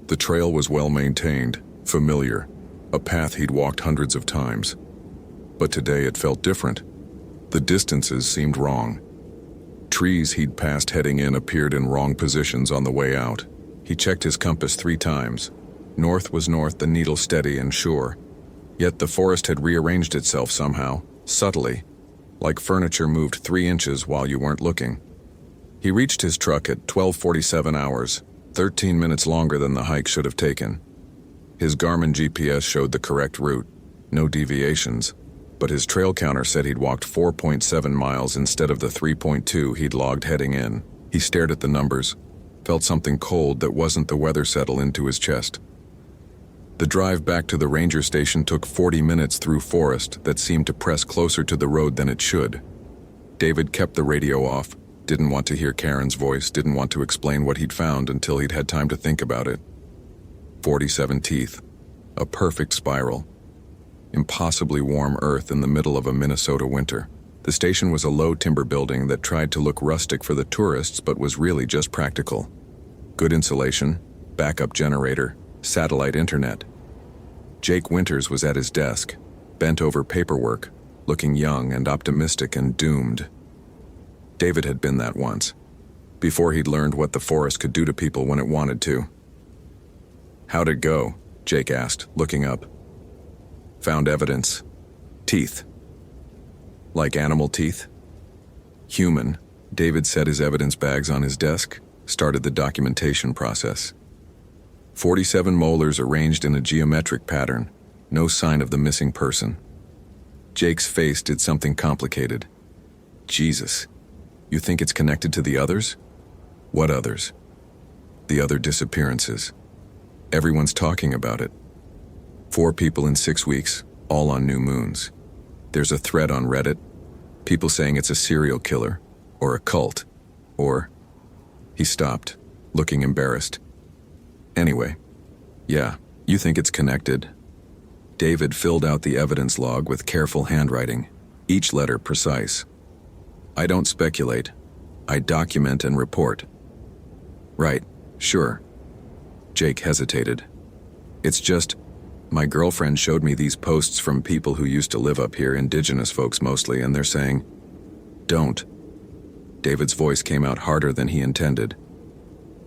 The trail was well maintained, familiar, a path he'd walked hundreds of times. But today it felt different. The distances seemed wrong. Trees he'd passed heading in appeared in wrong positions on the way out. He checked his compass 3 times. North was north, the needle steady and sure. Yet the forest had rearranged itself somehow, subtly, like furniture moved 3 inches while you weren't looking. He reached his truck at 12:47 hours, 13 minutes longer than the hike should have taken. His Garmin GPS showed the correct route, no deviations, but his trail counter said he'd walked 4.7 miles instead of the 3.2 he'd logged heading in. He stared at the numbers, felt something cold that wasn't the weather settle into his chest. The drive back to the ranger station took 40 minutes through forest that seemed to press closer to the road than it should. David kept the radio off, didn't want to hear Karen's voice, didn't want to explain what he'd found until he'd had time to think about it. 47 teeth, a perfect spiral. Impossibly warm earth in the middle of a Minnesota winter. The station was a low timber building that tried to look rustic for the tourists but was really just practical. Good insulation, backup generator, satellite internet. Jake Winters was at his desk, bent over paperwork, looking young and optimistic and doomed. David had been that once, before he'd learned what the forest could do to people when it wanted to. "How'd it go?" Jake asked, looking up. "Found evidence. Teeth." "Like animal teeth?" "Human." David set his evidence bags on his desk, started the documentation process. 47 molars arranged in a geometric pattern, no sign of the missing person. Jake's face did something complicated. "Jesus, you think it's connected to the others?" "What others?" "The other disappearances. Everyone's talking about it. 4 people in 6 weeks, all on new moons. There's a thread on Reddit, people saying it's a serial killer, or a cult, or..." He stopped, looking embarrassed. "Anyway, yeah, you think it's connected." David filled out the evidence log with careful handwriting, each letter precise. "I don't speculate. I document and report." "Right, sure." Jake hesitated. "It's just, my girlfriend showed me these posts from people who used to live up here, indigenous folks mostly, and they're saying, 'Don't.'" David's voice came out harder than he intended.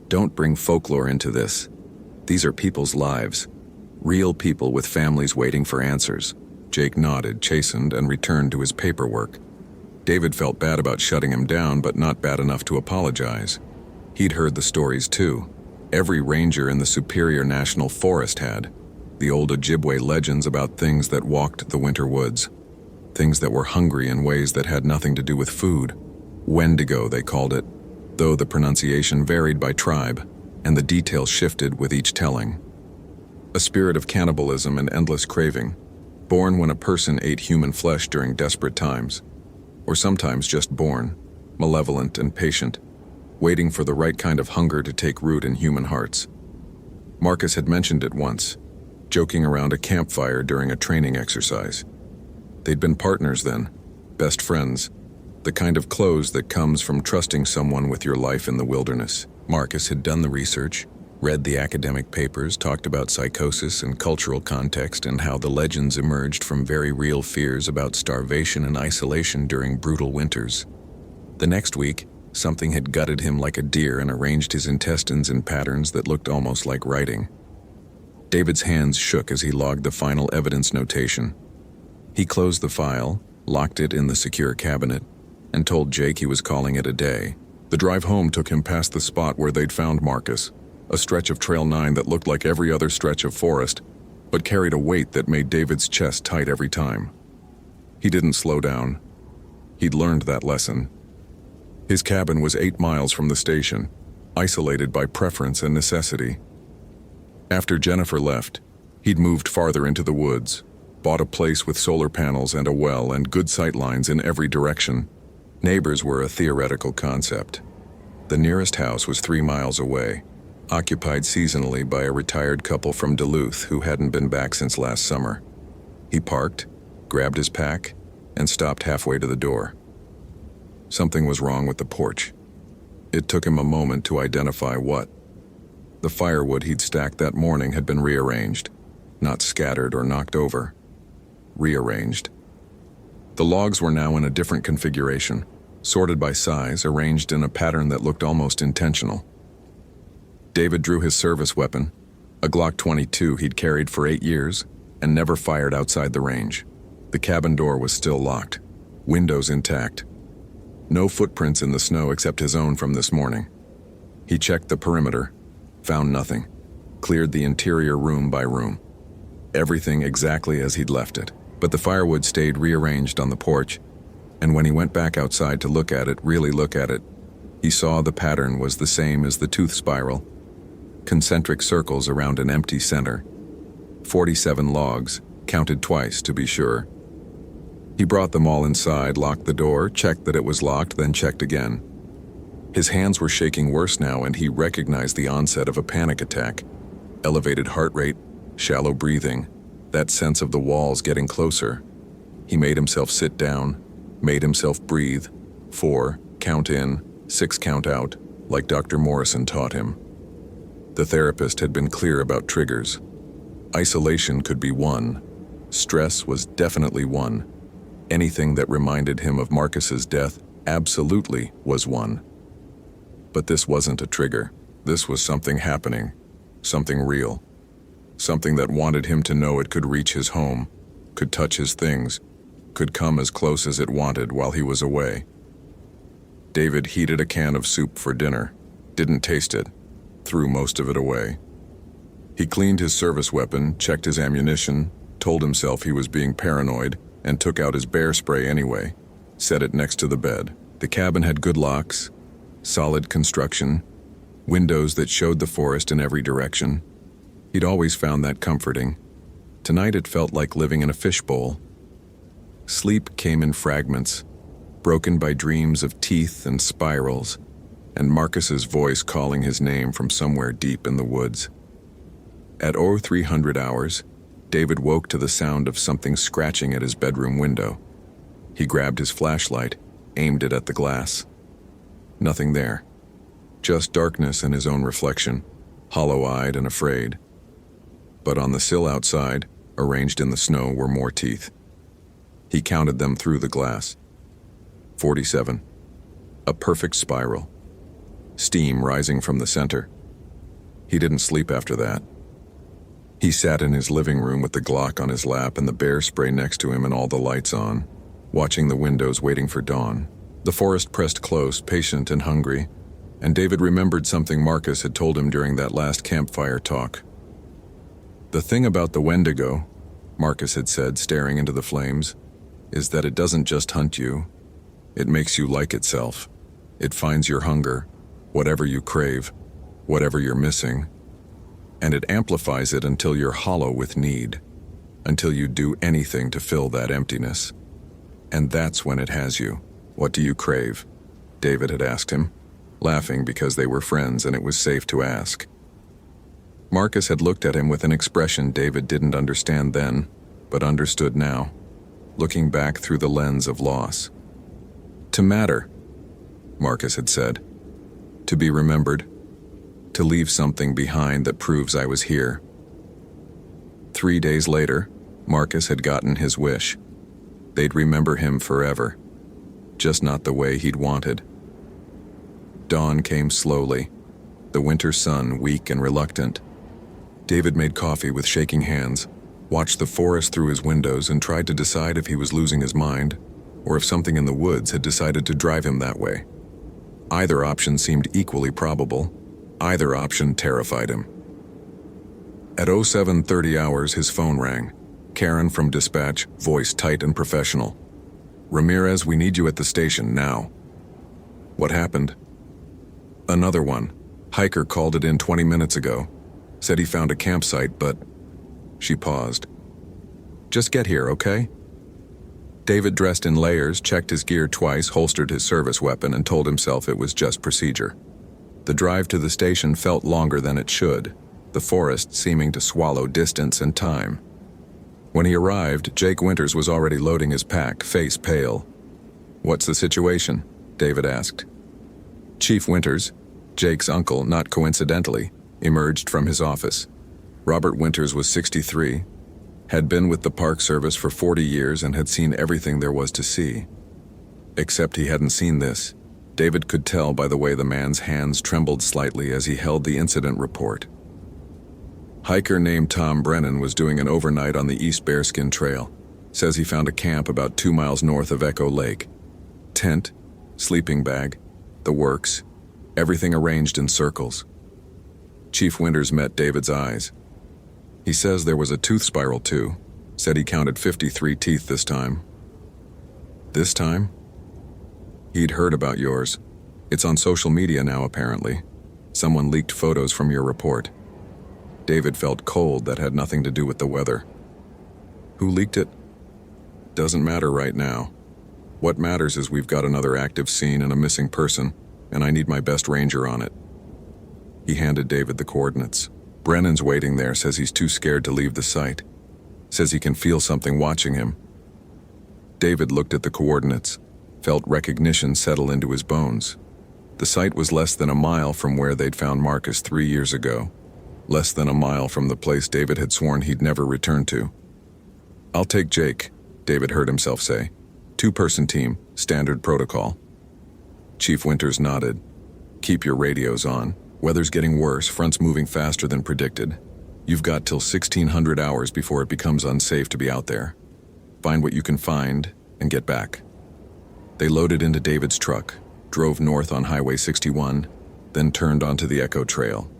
"Don't bring folklore into this. These are people's lives. Real people with families waiting for answers." Jake nodded, chastened, and returned to his paperwork. David felt bad about shutting him down, but not bad enough to apologize. He'd heard the stories too. Every ranger in the Superior National Forest had. The old Ojibwe legends about things that walked the winter woods. Things that were hungry in ways that had nothing to do with food. Wendigo, they called it, though the pronunciation varied by tribe, and the details shifted with each telling. A spirit of cannibalism and endless craving, born when a person ate human flesh during desperate times, or sometimes just born, malevolent and patient, waiting for the right kind of hunger to take root in human hearts. Marcus had mentioned it once, joking around a campfire during a training exercise. They'd been partners then, best friends, the kind of close that comes from trusting someone with your life in the wilderness. Marcus had done the research, read the academic papers, talked about psychosis and cultural context and how the legends emerged from very real fears about starvation and isolation during brutal winters. The next week, something had gutted him like a deer and arranged his intestines in patterns that looked almost like writing. David's hands shook as he logged the final evidence notation. He closed the file, locked it in the secure cabinet, and told Jake he was calling it a day. The drive home took him past the spot where they'd found Marcus, a stretch of Trail 9 that looked like every other stretch of forest, but carried a weight that made David's chest tight every time. He didn't slow down. He'd learned that lesson. His cabin was 8 miles from the station, isolated by preference and necessity. After Jennifer left, he'd moved farther into the woods, bought a place with solar panels and a well and good sight lines in every direction. Neighbors were a theoretical concept. The nearest house was 3 miles away, occupied seasonally by a retired couple from Duluth who hadn't been back since last summer. He parked, grabbed his pack, and stopped halfway to the door. Something was wrong with the porch. It took him a moment to identify what. The firewood he'd stacked that morning had been rearranged, not scattered or knocked over. Rearranged. The logs were now in a different configuration, sorted by size, arranged in a pattern that looked almost intentional. David drew his service weapon, a Glock 22 he'd carried for 8 years and never fired outside the range. The cabin door was still locked, windows intact. No footprints in the snow except his own from this morning. He checked the perimeter, found nothing, cleared the interior room by room. Everything exactly as he'd left it, but the firewood stayed rearranged on the porch, and when he went back outside to look at it, really look at it, he saw the pattern was the same as the tooth spiral. Concentric circles around an empty center. 47 logs, counted twice to be sure. He brought them all inside, locked the door, checked that it was locked, then checked again. His hands were shaking worse now, and he recognized the onset of a panic attack. Elevated heart rate, shallow breathing, that sense of the walls getting closer. He made himself sit down, made himself breathe. 4, count in, 6 count out, like Dr. Morrison taught him. The therapist had been clear about triggers. Isolation could be one. Stress was definitely one. Anything that reminded him of Marcus's death absolutely was one. But this wasn't a trigger. This was something happening, something real. Something that wanted him to know it could reach his home, could touch his things, could come as close as it wanted while he was away. David heated a can of soup for dinner, didn't taste it, threw most of it away. He cleaned his service weapon, checked his ammunition, told himself he was being paranoid, and took out his bear spray anyway, set it next to the bed. The cabin had good locks, solid construction, windows that showed the forest in every direction. He'd always found that comforting. Tonight it felt like living in a fishbowl. Sleep came in fragments, broken by dreams of teeth and spirals, and Marcus's voice calling his name from somewhere deep in the woods. At 0300 hours, David woke to the sound of something scratching at his bedroom window. He grabbed his flashlight, aimed it at the glass. Nothing there. Just darkness and his own reflection, hollow-eyed and afraid. But on the sill outside, arranged in the snow, were more teeth. He counted them through the glass. 47. A perfect spiral. Steam rising from the center. He didn't sleep after that. He sat in his living room with the Glock on his lap and the bear spray next to him and all the lights on. watching the windows waiting for dawn. The forest pressed close, patient and hungry, and David remembered something Marcus had told him during that last campfire talk. "The thing about the Wendigo," Marcus had said, staring into the flames, "is that it doesn't just hunt you. It makes you like itself. It finds your hunger, whatever you crave, whatever you're missing, and it amplifies it until you're hollow with need, until you do anything to fill that emptiness. And that's when it has you. What do you crave?" David had asked him, laughing because they were friends and it was safe to ask. Marcus had looked at him with an expression David didn't understand then, but understood now, looking back through the lens of loss. "To matter," Marcus had said. "To be remembered. To leave something behind that proves I was here." 3 days later, Marcus had gotten his wish. They'd remember him forever, just not the way he'd wanted. Dawn came slowly, the winter sun weak and reluctant. David made coffee with shaking hands, watched the forest through his windows, and tried to decide if he was losing his mind or if something in the woods had decided to drive him that way. Either option seemed equally probable. Either option terrified him. At 07:30 hours, his phone rang. Karen from dispatch, voice tight and professional. "Ramirez, we need you at the station now." "What happened?" "Another one. Hiker called it in 20 minutes ago. Said he found a campsite, but..." She paused. "Just get here, okay?" David, dressed in layers, checked his gear twice, holstered his service weapon, and told himself it was just procedure. The drive to the station felt longer than it should, the forest seeming to swallow distance and time. When he arrived, Jake Winters was already loading his pack, face pale. "What's the situation?" David asked. Chief Winters, Jake's uncle, not coincidentally, emerged from his office. Robert Winters was 63, had been with the Park Service for 40 years and had seen everything there was to see. Except he hadn't seen this. David could tell by the way the man's hands trembled slightly as he held the incident report. Hiker named Tom Brennan was doing an overnight on the East Bearskin Trail. Says he found a camp about 2 miles north of Echo Lake. Tent, sleeping bag, the works, everything arranged in circles. Chief Winters met David's eyes. He says there was a tooth spiral too. Said he counted 53 teeth this time. This time? He'd heard about yours. It's on social media now, apparently. Someone leaked photos from your report. David felt cold that had nothing to do with the weather. Who leaked it? Doesn't matter right now. What matters is we've got another active scene and a missing person, and I need my best ranger on it. He handed David the coordinates. Brennan's waiting there, says he's too scared to leave the site. Says he can feel something watching him. David looked at the coordinates, felt recognition settle into his bones. The site was less than a mile from where they'd found Marcus 3 years ago. Less than a mile from the place David had sworn he'd never return to. "I'll take Jake," David heard himself say. 2-person team, standard protocol. Chief Winters nodded. "Keep your radios on. Weather's getting worse, fronts moving faster than predicted. You've got till 1600 hours before it becomes unsafe to be out there. Find what you can find and get back." They loaded into David's truck, drove north on Highway 61, then turned onto the Echo Trail.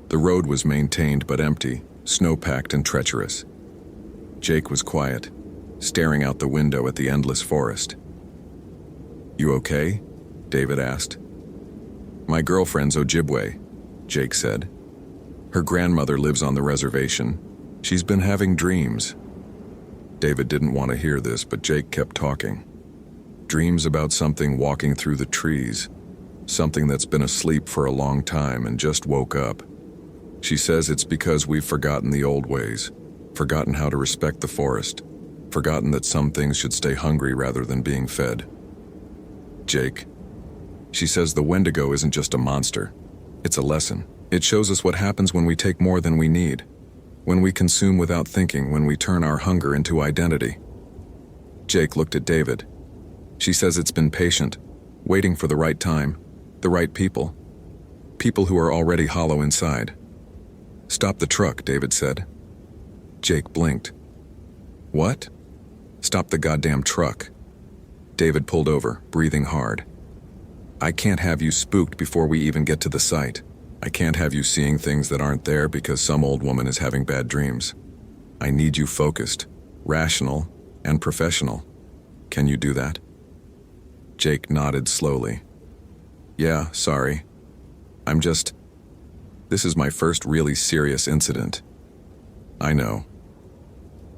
The road was maintained but empty, snow-packed and treacherous. Jake was quiet, staring out the window at the endless forest. "You okay?" David asked. "My girlfriend's Ojibwe," Jake said. "Her grandmother lives on the reservation. She's been having dreams." David didn't want to hear this, but Jake kept talking. Dreams about something walking through the trees, something that's been asleep for a long time and just woke up. She says it's because we've forgotten the old ways, forgotten how to respect the forest, forgotten that some things should stay hungry rather than being fed. "Jake," she says, "the Wendigo isn't just a monster. It's a lesson. It shows us what happens when we take more than we need, when we consume without thinking, when we turn our hunger into identity." Jake looked at David. She says it's been patient, waiting for the right time, the right people. People who are already hollow inside. "Stop the truck," David said. Jake blinked. "What?" "Stop the goddamn truck." David pulled over, breathing hard. I can't have you spooked before we even get to the site. I can't have you seeing things that aren't there because some old woman is having bad dreams. I need you focused, rational, and professional. Can you do that? Jake nodded slowly. Yeah, sorry. This is my first really serious incident. I know.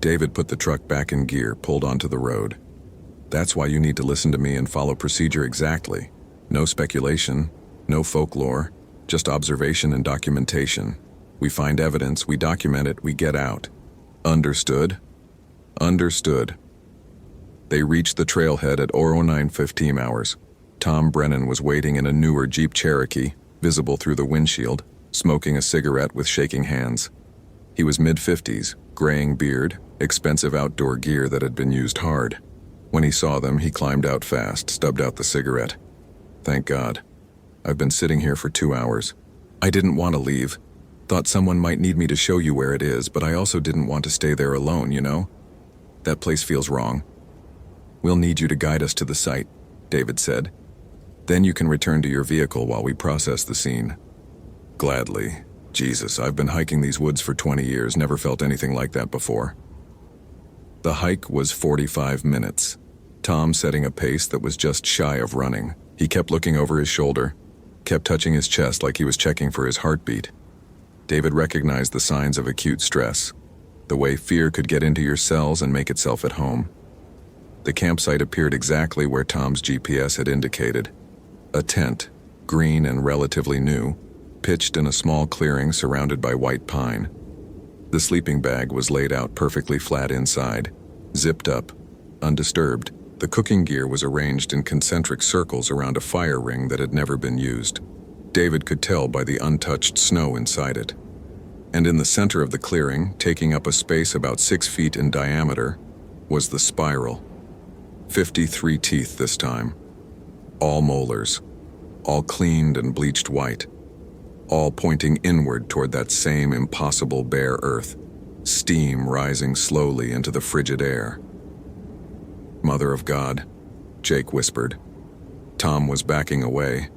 David put the truck back in gear, pulled onto the road. That's why you need to listen to me and follow procedure exactly. No speculation, no folklore, just observation and documentation. We find evidence, we document it, we get out. Understood? Understood. They reached the trailhead at 09:15 hours. Tom Brennan was waiting in a newer Jeep Cherokee, visible through the windshield, smoking a cigarette with shaking hands. He was mid-50s, graying beard, expensive outdoor gear that had been used hard. When he saw them, he climbed out fast, stubbed out the cigarette. Thank God. I've been sitting here for 2 hours. I didn't want to leave. Thought someone might need me to show you where it is, but I also didn't want to stay there alone, you know? That place feels wrong. We'll need you to guide us to the site, David said. Then you can return to your vehicle while we process the scene. Gladly. Jesus, I've been hiking these woods for 20 years, never felt anything like that before. The hike was 45 minutes. Tom setting a pace that was just shy of running. He kept looking over his shoulder, kept touching his chest like he was checking for his heartbeat. David recognized the signs of acute stress, the way fear could get into your cells and make itself at home. The campsite appeared exactly where Tom's GPS had indicated. A tent, green and relatively new, pitched in a small clearing surrounded by white pine. The sleeping bag was laid out perfectly flat inside, zipped up, undisturbed. The cooking gear was arranged in concentric circles around a fire ring that had never been used. David could tell by the untouched snow inside it. And in the center of the clearing, taking up a space about 6 feet in diameter, was the spiral. 53 teeth this time. All molars. All cleaned and bleached white. All pointing inward toward that same impossible bare earth. Steam rising slowly into the frigid air. Mother of God, Jake whispered. Tom was backing away.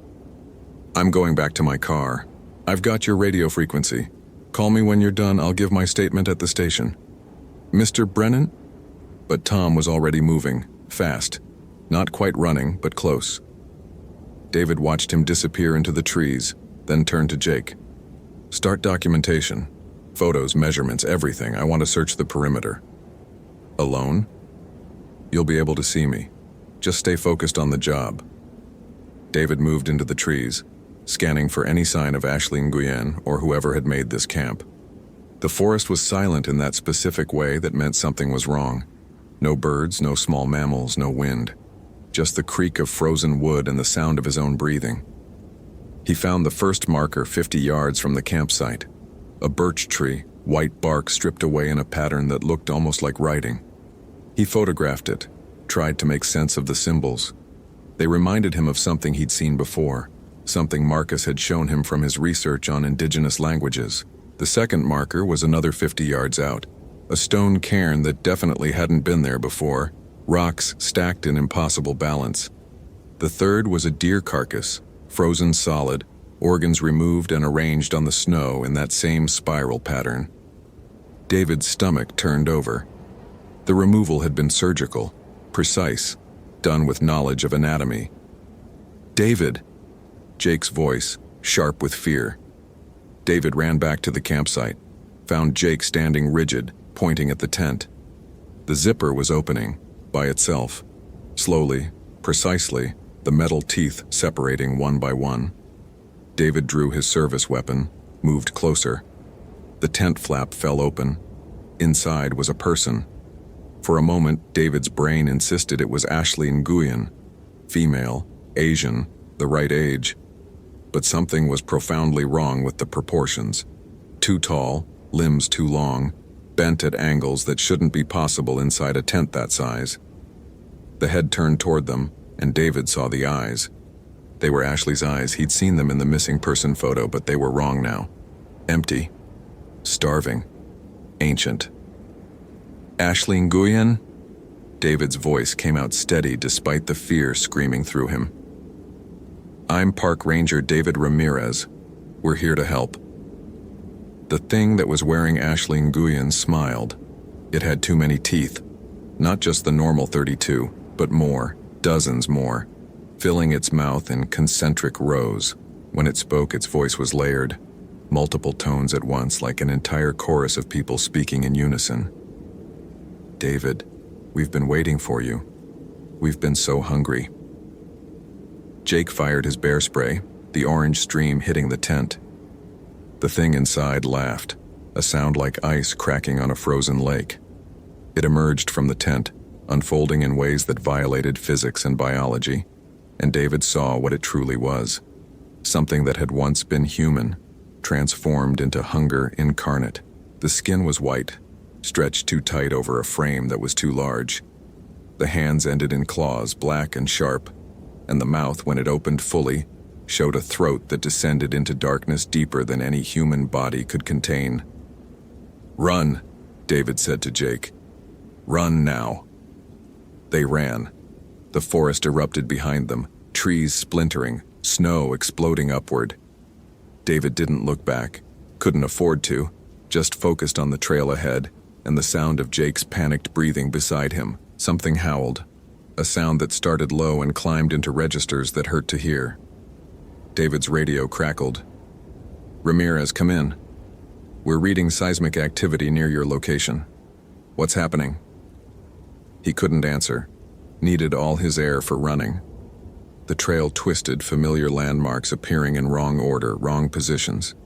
I'm going back to my car. I've got your radio frequency. Call me when you're done, I'll give my statement at the station. Mr. Brennan? But Tom was already moving, fast. Not quite running, but close. David watched him disappear into the trees, then turned to Jake. Start documentation. Photos, measurements, everything. I want to search the perimeter. Alone? You'll be able to see me. Just stay focused on the job. David moved into the trees, scanning for any sign of Ashley Nguyen or whoever had made this camp. The forest was silent in that specific way that meant something was wrong. No birds, no small mammals, no wind. Just the creak of frozen wood and the sound of his own breathing. He found the first marker 50 yards from the campsite. A birch tree, white bark stripped away in a pattern that looked almost like writing. He photographed it, tried to make sense of the symbols. They reminded him of something he'd seen before, something Marcus had shown him from his research on indigenous languages. The second marker was another 50 yards out, a stone cairn that definitely hadn't been there before, rocks stacked in impossible balance. The third was a deer carcass, frozen solid, organs removed and arranged on the snow in that same spiral pattern. David's stomach turned over. The removal had been surgical, precise, done with knowledge of anatomy. David! Jake's voice, sharp with fear. David ran back to the campsite, found Jake standing rigid, pointing at the tent. The zipper was opening, by itself. Slowly, precisely, the metal teeth separating one by one. David drew his service weapon, moved closer. The tent flap fell open. Inside was a person. For a moment, David's brain insisted it was Ashley Nguyen, female, Asian, the right age. But something was profoundly wrong with the proportions. Too tall, limbs too long, bent at angles that shouldn't be possible inside a tent that size. The head turned toward them, and David saw the eyes. They were Ashley's eyes. He'd seen them in the missing person photo, but they were wrong now. Empty. Starving. Ancient. Ashley Nguyen? David's voice came out steady despite the fear screaming through him. "I'm Park Ranger David Ramirez. We're here to help." The thing that was wearing Ashley Nguyen smiled. It had too many teeth. Not just the normal 32, but more, dozens more, filling its mouth in concentric rows. When it spoke, its voice was layered, multiple tones at once, like an entire chorus of people speaking in unison. "David, we've been waiting for you. We've been so hungry." Jake fired his bear spray, the orange stream hitting the tent. The thing inside laughed, a sound like ice cracking on a frozen lake. It emerged from the tent, unfolding in ways that violated physics and biology, and David saw what it truly was. Something that had once been human, transformed into hunger incarnate. The skin was white, stretched too tight over a frame that was too large. The hands ended in claws, black and sharp, and the mouth, when it opened fully, showed a throat that descended into darkness deeper than any human body could contain. "Run," David said to Jake. "Run now." They ran. The forest erupted behind them, trees splintering, snow exploding upward. David didn't look back, couldn't afford to, just focused on the trail ahead and the sound of Jake's panicked breathing beside him. Something howled, a sound that started low and climbed into registers that hurt to hear. David's radio crackled. "Ramirez, come in. We're reading seismic activity near your location. What's happening?" He couldn't answer, needed all his air for running. The trail twisted, familiar landmarks appearing in wrong order, wrong positions.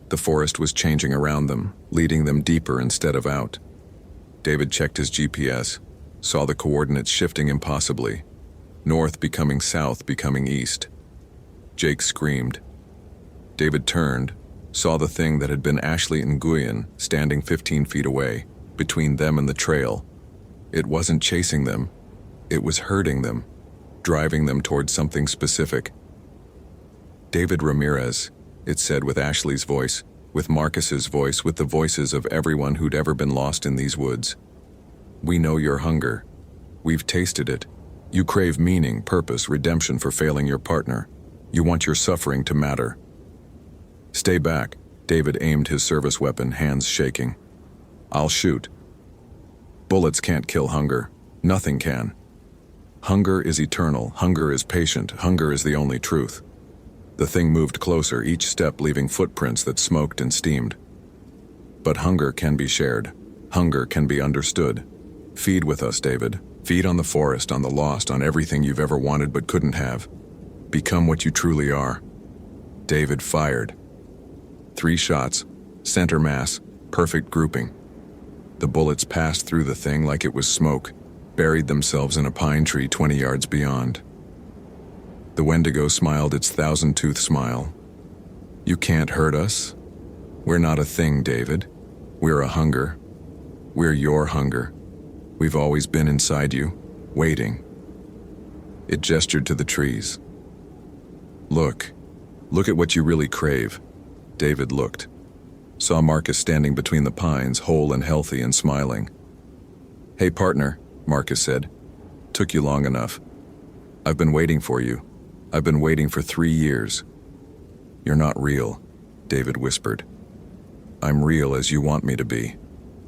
The forest was changing around them, leading them deeper instead of out. David checked his GPS, saw the coordinates shifting impossibly, north becoming south, becoming east. Jake screamed. David turned, saw the thing that had been Ashley Nguyen standing 15 feet away, between them and the trail. It wasn't chasing them. It was herding them, driving them towards something specific. "David Ramirez," it said with Ashley's voice, with Marcus's voice, with the voices of everyone who'd ever been lost in these woods. "We know your hunger. We've tasted it. You crave meaning, purpose, redemption for failing your partner. You want your suffering to matter." "Stay back," David aimed his service weapon, hands shaking. "I'll shoot." "Bullets can't kill hunger. Nothing can. Hunger is eternal. Hunger is patient. Hunger is the only truth." The thing moved closer, each step leaving footprints that smoked and steamed. "But hunger can be shared. Hunger can be understood. Feed with us, David. Feed on the forest, on the lost, on everything you've ever wanted but couldn't have. Become what you truly are." David fired. 3 shots, center mass, perfect grouping. The bullets passed through the thing like it was smoke, buried themselves in a pine tree 20 yards beyond. The Wendigo smiled its thousand-tooth smile. "You can't hurt us. We're not a thing, David. We're a hunger. We're your hunger. We've always been inside you, waiting." It gestured to the trees. Look at what you really crave." David looked. Saw Marcus standing between the pines, whole and healthy and smiling. "Hey partner," Marcus said. "Took you long enough. I've been waiting for you. I've been waiting for 3 years." "You're not real," David whispered. "I'm real as you want me to be.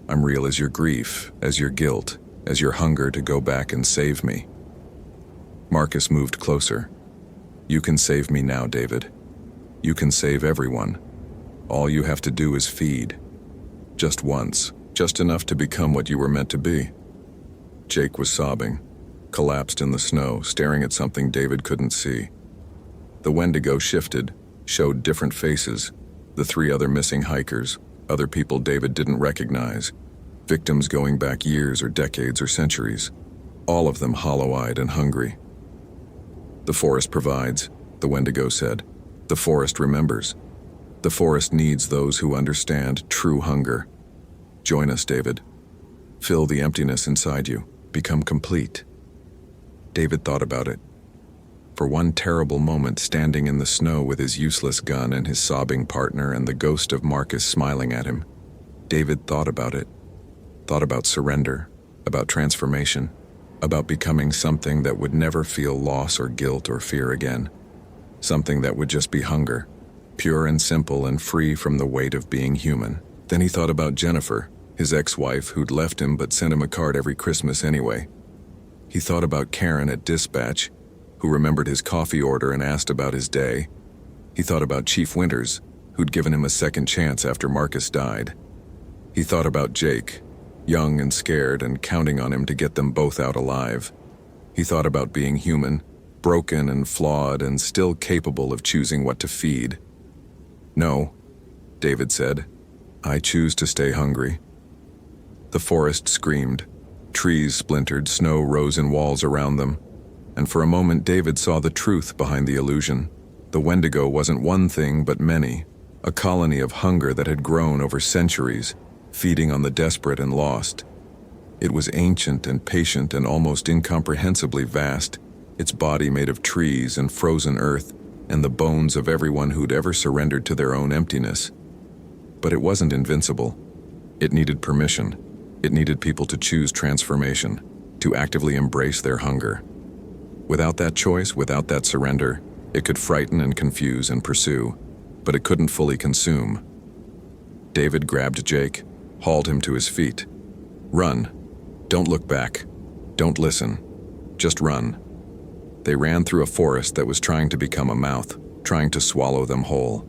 I'm real as your grief, as your guilt, as your hunger to go back and save me." Marcus moved closer. "You can save me now, David. You can save everyone. All you have to do is feed. Just once, just enough to become what you were meant to be." Jake was sobbing, collapsed in the snow, staring at something David couldn't see. The Wendigo shifted, showed different faces, the 3 other missing hikers, other people David didn't recognize, victims going back years or decades or centuries, all of them hollow-eyed and hungry. "The forest provides," the Wendigo said. "The forest remembers. The forest needs those who understand true hunger. Join us, David. Fill the emptiness inside you. Become complete." David thought about it. For one terrible moment, standing in the snow with his useless gun and his sobbing partner and the ghost of Marcus smiling at him, David thought about it. Thought about surrender, about transformation. about becoming something that would never feel loss or guilt or fear again. Something that would just be hunger, pure and simple and free from the weight of being human. Then he thought about Jennifer, his ex-wife who'd left him but sent him a card every Christmas anyway. He thought about Karen at Dispatch, who remembered his coffee order and asked about his day. He thought about Chief Winters, who'd given him a second chance after Marcus died. He thought about Jake, young and scared and counting on him to get them both out alive. He thought about being human, broken and flawed and still capable of choosing what to feed. "No," David said. "I choose to stay hungry." The forest screamed. Trees splintered, snow rose in walls around them. And for a moment David saw the truth behind the illusion. The Wendigo wasn't one thing but many, a colony of hunger that had grown over centuries, feeding on the desperate and lost. It was ancient and patient and almost incomprehensibly vast, its body made of trees and frozen earth and the bones of everyone who'd ever surrendered to their own emptiness. But it wasn't invincible. It needed permission. It needed people to choose transformation, to actively embrace their hunger. Without that choice, without that surrender, it could frighten and confuse and pursue, but it couldn't fully consume. David grabbed Jake, hauled him to his feet. "Run. Don't look back. Don't listen. Just run." They ran through a forest that was trying to become a mouth, trying to swallow them whole.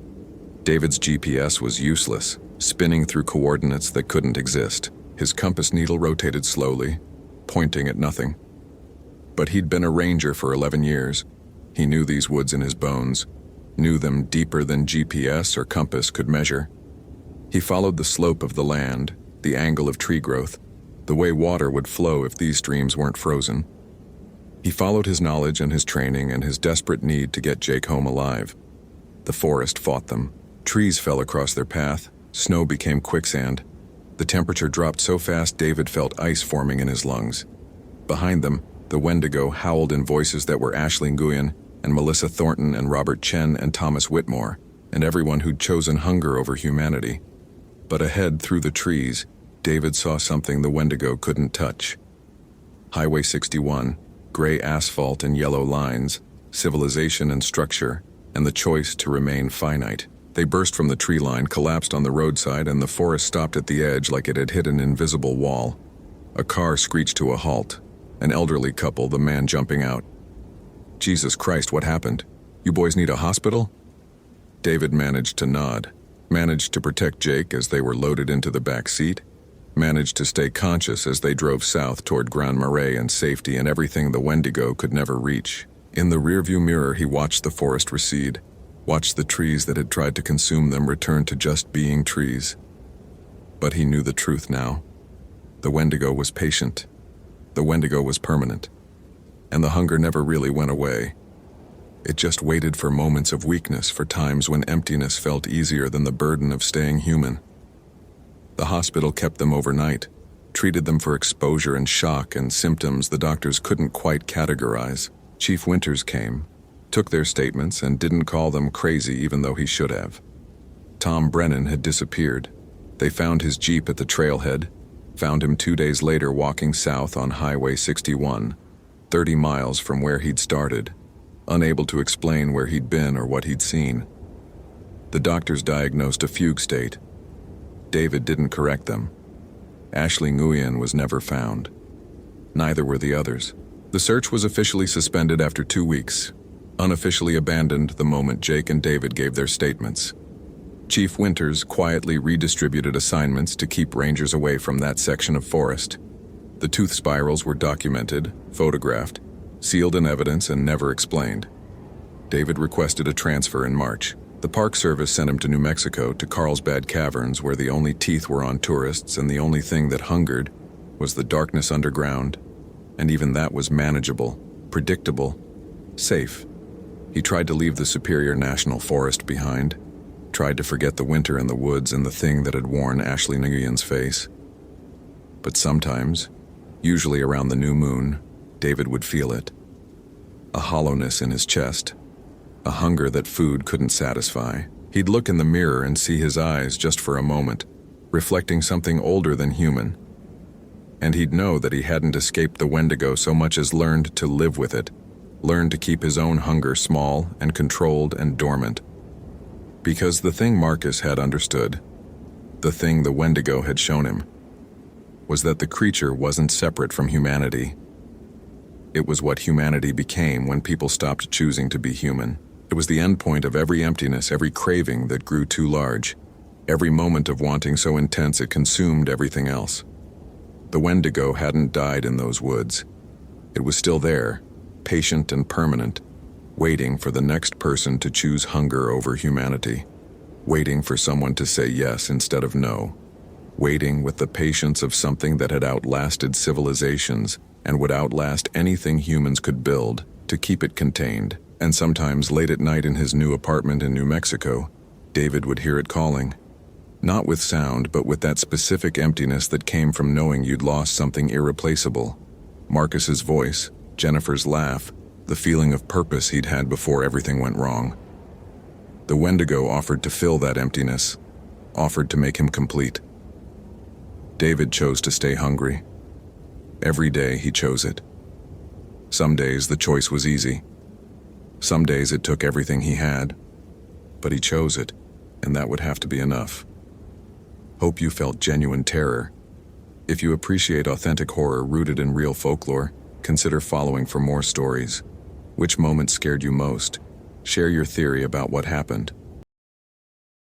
David's GPS was useless, spinning through coordinates that couldn't exist. His compass needle rotated slowly, pointing at nothing. But he'd been a ranger for 11 years. He knew these woods in his bones, knew them deeper than GPS or compass could measure. He followed the slope of the land, the angle of tree growth, the way water would flow if these streams weren't frozen. He followed his knowledge and his training and his desperate need to get Jake home alive. The forest fought them. Trees fell across their path, snow became quicksand. The temperature dropped so fast David felt ice forming in his lungs. Behind them, the Wendigo howled in voices that were Ashley Nguyen and Melissa Thornton and Robert Chen and Thomas Whitmore, and everyone who'd chosen hunger over humanity. But ahead through the trees, David saw something the Wendigo couldn't touch. Highway 61, gray asphalt and yellow lines, civilization and structure, and the choice to remain finite. They burst from the tree line, collapsed on the roadside, and the forest stopped at the edge like it had hit an invisible wall. A car screeched to a halt. An elderly couple, the man jumping out. "Jesus Christ, what happened? You boys need a hospital?" David managed to nod, managed to protect Jake as they were loaded into the back seat, managed to stay conscious as they drove south toward Grand Marais and safety and everything the Wendigo could never reach. In the rearview mirror, he watched the forest recede, watched the trees that had tried to consume them return to just being trees. But he knew the truth now. The Wendigo was patient. The Wendigo was permanent. And the hunger never really went away. It just waited for moments of weakness, for times when emptiness felt easier than the burden of staying human. The hospital kept them overnight, treated them for exposure and shock and symptoms the doctors couldn't quite categorize. Chief Winters came, took their statements, and didn't call them crazy even though he should have. Tom Brennan had disappeared. They found his Jeep at the trailhead, found him 2 days later walking south on Highway 61, 30 miles from where he'd started, unable to explain where he'd been or what he'd seen. The doctors diagnosed a fugue state. David didn't correct them. Ashley Nguyen was never found. Neither were the others. The search was officially suspended after 2 weeks, unofficially abandoned the moment Jake and David gave their statements. Chief Winters quietly redistributed assignments to keep rangers away from that section of forest. The tooth spirals were documented, photographed, sealed in evidence, and never explained. David requested a transfer in March. The Park Service sent him to New Mexico, to Carlsbad Caverns, where the only teeth were on tourists and the only thing that hungered was the darkness underground. And even that was manageable, predictable, safe. He tried to leave the Superior National Forest behind, tried to forget the winter in the woods and the thing that had worn Ashley Nguyen's face. But sometimes, usually around the new moon, David would feel it. A hollowness in his chest, a hunger that food couldn't satisfy. He'd look in the mirror and see his eyes just for a moment, reflecting something older than human. And he'd know that he hadn't escaped the Wendigo so much as learned to live with it, learned to keep his own hunger small and controlled and dormant. Because the thing Marcus had understood, the thing the Wendigo had shown him, was that the creature wasn't separate from humanity. It was what humanity became when people stopped choosing to be human. It was the endpoint of every emptiness, every craving that grew too large, every moment of wanting so intense it consumed everything else. The Wendigo hadn't died in those woods. It was still there, patient and permanent, waiting for the next person to choose hunger over humanity, waiting for someone to say yes instead of no, waiting with the patience of something that had outlasted civilizations and would outlast anything humans could build to keep it contained. And sometimes late at night in his new apartment in New Mexico, David would hear it calling. Not with sound, but with that specific emptiness that came from knowing you'd lost something irreplaceable. Marcus's voice, Jennifer's laugh, the feeling of purpose he'd had before everything went wrong. The Wendigo offered to fill that emptiness, offered to make him complete. David chose to stay hungry. Every day he chose it. Some days the choice was easy. Some days it took everything he had. But he chose it, and that would have to be enough. Hope you felt genuine terror. If you appreciate authentic horror rooted in real folklore, consider following for more stories. Which moment scared you most? Share your theory about what happened.